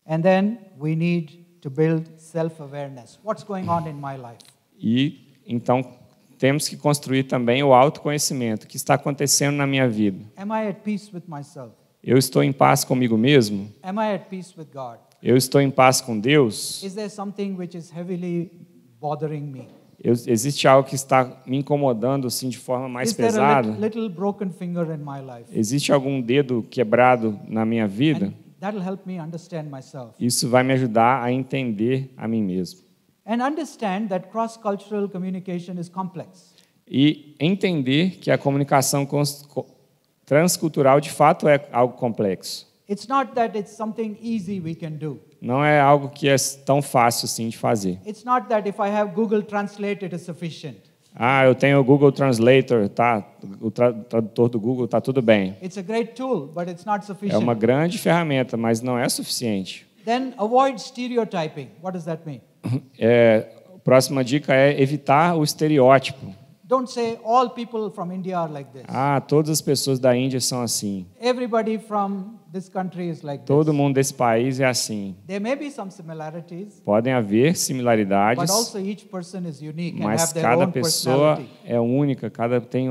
And then we need to build self-awareness. What's going on in my life? E, então, temos que construir também o autoconhecimento. O que está acontecendo na minha vida? Am I at peace with myself? Eu estou em paz comigo mesmo? Am I at peace with God? Eu estou em paz com Deus? Is there something which is heavily bothering me? Existe algo que está me incomodando assim, de forma mais Is there a pesada? little broken finger in my life? Existe algum dedo quebrado na minha vida? And that'll help me understand myself. Isso vai me ajudar a entender a mim mesmo. And understand that cross-cultural communication is complex. E entender que a comunicação transcultural de fato é algo complexo. It's not that it's something easy we can do. não é algo que é tão fácil assim de fazer. It's not that if I have Google Translate, it is sufficient. Ah, eu tenho o Google Translator, tá? O tradutor do Google, tá tudo bem. It's a great tool, but it's not É sufficient. uma grande ferramenta, mas não é suficiente. Then avoid stereotyping. What does that mean? A próxima dica é evitar o estereótipo. Don't say all people from India are like this. Ah, todas as pessoas da Índia são assim. Everybody from this country is like Todo this. mundo desse país é assim. There may be some similarities, Podem haver but similaridades, also each person is unique and mas have their cada own pessoa personality. é única, cada tem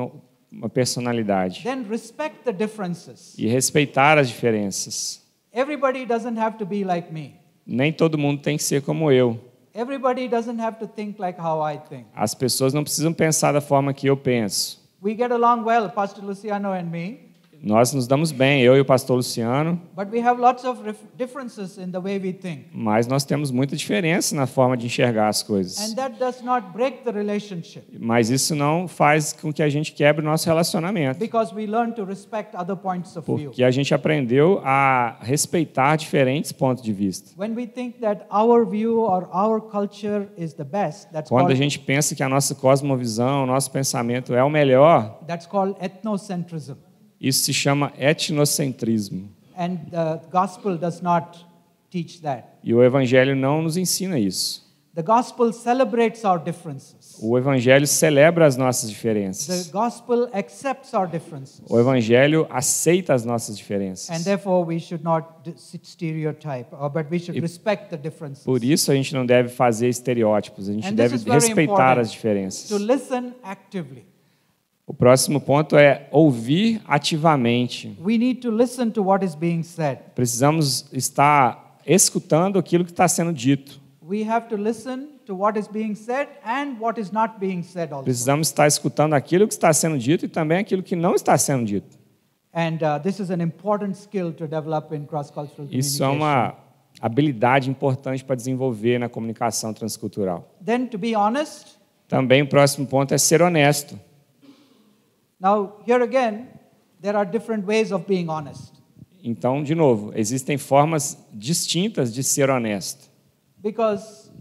uma personalidade. Then respect the differences. E respeitar as diferenças. Everybody doesn't have to be like me. Nem todo mundo tem que ser como eu. Everybody doesn't have to think like how I think. As pessoas não precisam pensar da forma que eu penso. We get along well, Pastor Luciano and me, Nós nos damos bem, eu e o pastor Luciano, but we have lots of differences in the way we think. mas nós temos muita diferença na forma de enxergar as coisas. And that does not break the relationship Mas isso não faz com que a gente quebre o nosso relacionamento, because we learn to respect other points of view. porque a gente aprendeu a respeitar diferentes pontos de vista. When we think that our view or our culture is the best, Quando a called, gente pensa que a nossa cosmovisão, o nosso pensamento é o melhor, that's called ethnocentrism. isso se chama etnocentrismo. And the gospel does not teach that. E o Evangelho não nos ensina isso. The gospel celebrates our differences. O Evangelho celebra as nossas The diferenças. gospel accepts our differences. O Evangelho aceita as nossas And diferenças. therefore we should not stereotype, but we should respect the differences. Por isso a gente não deve fazer estereótipos, a gente And this deve is very respeitar important, as diferenças. to listen actively. O próximo ponto é ouvir ativamente. We need to listen to what is being said. Precisamos estar escutando aquilo que está sendo dito. We have to listen to what is being said and what is not being said also. Precisamos estar escutando aquilo que está sendo dito e também aquilo que não está sendo dito. And this is an important skill to develop in cross-cultural Isso é communication. uma habilidade importante para desenvolver na comunicação transcultural. Then to be honest. Também o próximo ponto é ser honesto. Now, here again, there are different ways of being honest. Então, de novo, existem formas distintas de ser honesto. Because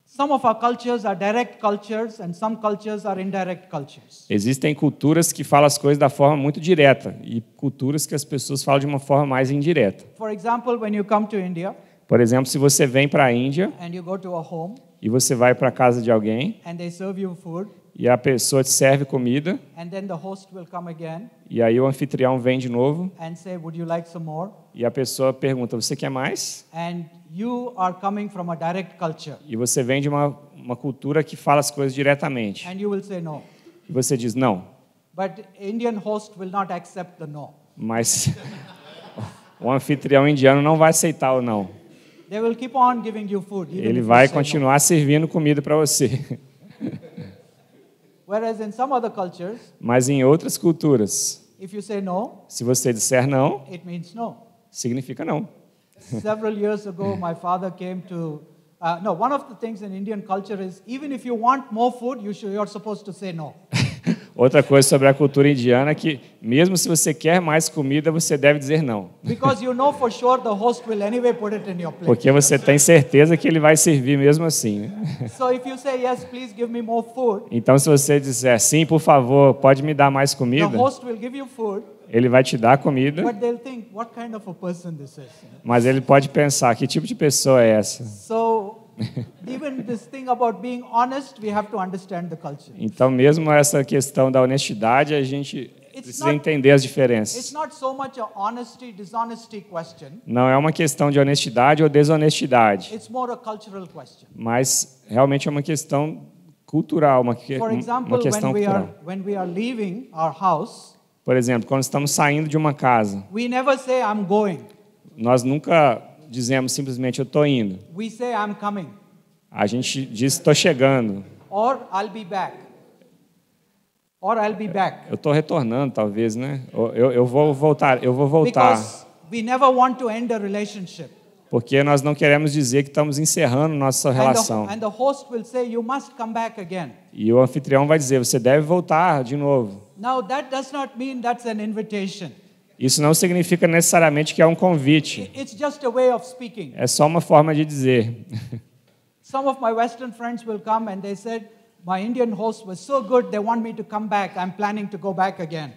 some of our cultures are direct cultures and some cultures are indirect cultures. Existem culturas que falam as coisas da forma muito direta e culturas que as pessoas falam de uma forma mais indireta. For example, when you come to India Por exemplo, se você vem para a Índia and you go to a home e você vai para a casa de alguém and they serve you food, e a pessoa te serve comida and then the host will come again e aí o anfitrião vem de novo and say, would you like some more? e a pessoa pergunta, você quer mais? And you are coming from a direct culture E você vem de uma cultura que fala as coisas diretamente. and you will say no. E você diz não, But Indian host will not accept the no. mas o anfitrião indiano não vai aceitar o não. They will keep on giving you food. Even Ele if you vai say no. continuar servindo comida para você. Whereas in some other cultures, Mas em outras culturas, if you say no, se você disser não, it means no. significa não. Several years ago, my father came to. One of the things in Indian culture is even if you want more food, you're supposed to say no. Outra coisa sobre a cultura indiana é que, mesmo se você quer mais comida, você deve dizer não. Because you know for sure the host will anyway put it in your plate. Porque você tem certeza que ele vai servir mesmo assim. Né? So if you say yes, please give me more food, Então, se você disser sim, por favor, pode me dar mais the comida, host will give you food, ele vai te dar comida, but they'll think, what kind of a person this is? mas ele pode pensar, que tipo de pessoa é essa? So even this thing about being honest, we have to understand the culture. Então, mesmo essa questão da honestidade, a gente precisa entender as It's diferenças. not so much a honesty, dishonesty question. Não é uma questão de honestidade ou desonestidade, It's more a cultural question. mas realmente é uma questão cultural, For example, uma questão cultural. when we are leaving our house, Por exemplo, quando estamos saindo de uma casa, we never say I'm going. nós nunca dizemos simplesmente eu estou indo. We say I'm coming A gente diz estou chegando, or I'll be back. Or I'll be back. eu estou retornando, talvez, né? Eu vou voltar, Because we never want to end a relationship. porque nós não queremos dizer que estamos encerrando nossa relação. And the host will say you must come back again. E o anfitrião vai dizer, você deve voltar de novo. Now that does not mean that's an invitation. Isso não significa necessariamente que é um convite. It's just a way of speaking. É só uma forma de dizer. Some of my Western friends will come and they said, my Indian host was so good, they want me to come back. I'm planning to go back again.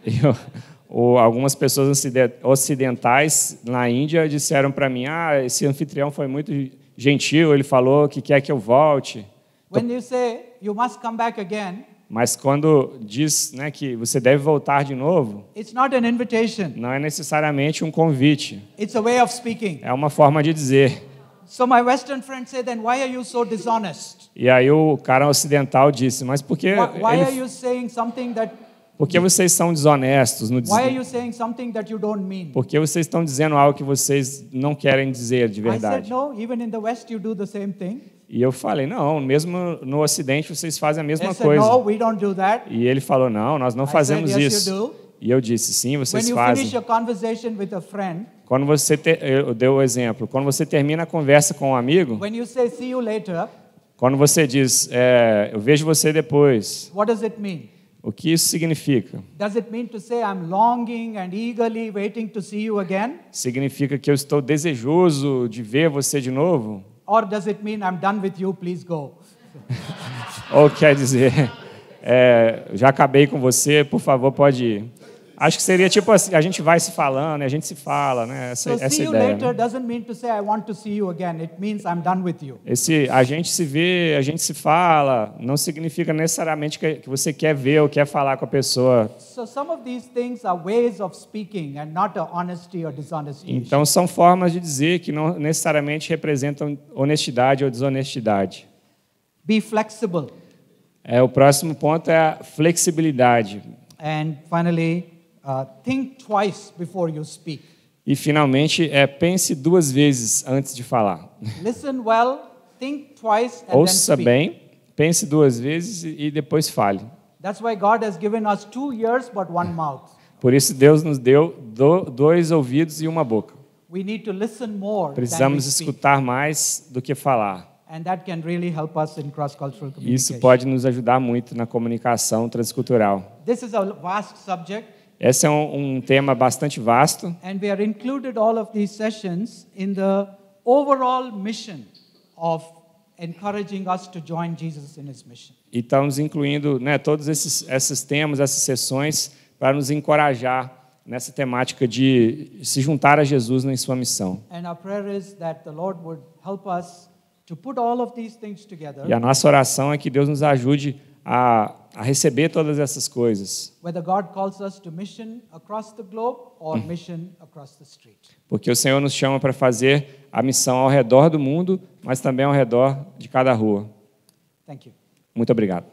Algumas pessoas ocidentais na Índia disseram para mim, esse anfitrião foi muito gentil, ele falou que quer que eu volte. When you say, you must come back again, mas quando diz, né, que você deve voltar de novo, it's not an invitation. Não é necessariamente um convite. It's a way of speaking. É uma forma de dizer. So my Western friend said, then why are you so dishonest? E aí o cara ocidental disse, mas por que Why are you saying something that Porque vocês são desonestos no Why are you saying something that you don't mean? Porque vocês estão dizendo algo que vocês não querem dizer de verdade. I said, no, even in the West you do the same thing. E eu falei, não, mesmo no Ocidente vocês fazem a mesma They coisa. said, no, we don't do that. E ele falou, não, nós não fazemos said, yes, isso. you do. E eu disse, sim, vocês When you fazem. finish a conversation with a friend, Quando você eu dei o exemplo, quando você termina a conversa com um amigo, when you say see you later, quando você diz, eu vejo você depois, what does it mean? o que isso significa? Does it mean to say I'm longing and eagerly waiting to see you again? Significa que eu estou desejoso de ver você de novo? Or does it mean I'm done with you, please go? Ou quer dizer, já acabei com você, por favor, pode ir. Acho que seria tipo assim, a gente vai se falando, a gente se fala, né? Essa see you ideia. later Né? doesn't mean to say I want to see you again. It means I'm done with you. Esse a gente se vê, a gente se fala, não significa necessariamente que você quer ver ou quer falar com a pessoa. So some of these things are ways of speaking and not a honesty or dishonesty. Então são formas de dizer que não necessariamente representam honestidade ou desonestidade. Be flexible. O próximo ponto é a flexibilidade. And finally, think twice before you speak. E finalmente, pense duas vezes antes de falar. Listen well, think twice and Ouça then speak. bem, pense duas vezes e depois fale. That's why God has given us 2 ears but one mouth. Por isso Deus nos deu 2 ouvidos e uma boca. We need to listen more Precisamos than we speak. escutar mais do que falar. And that can really help us in cross-cultural communication. Isso pode nos ajudar muito na comunicação transcultural. This is a vast subject. Esse é um tema bastante vasto. And we are included all of these sessions in the overall mission of encouraging us to join Jesus in his mission. E estamos incluindo, né, todos esses temas, essas sessões, para nos encorajar nessa temática de se juntar a Jesus em sua missão. And our prayer is that the Lord would help us to put all of these things together. E a nossa oração é que Deus nos ajude a receber todas essas coisas. Whether God calls us to mission across the globe or mission across the street. Porque o Senhor nos chama para fazer a missão ao redor do mundo, mas também ao redor de cada rua. Thank you. Muito obrigado.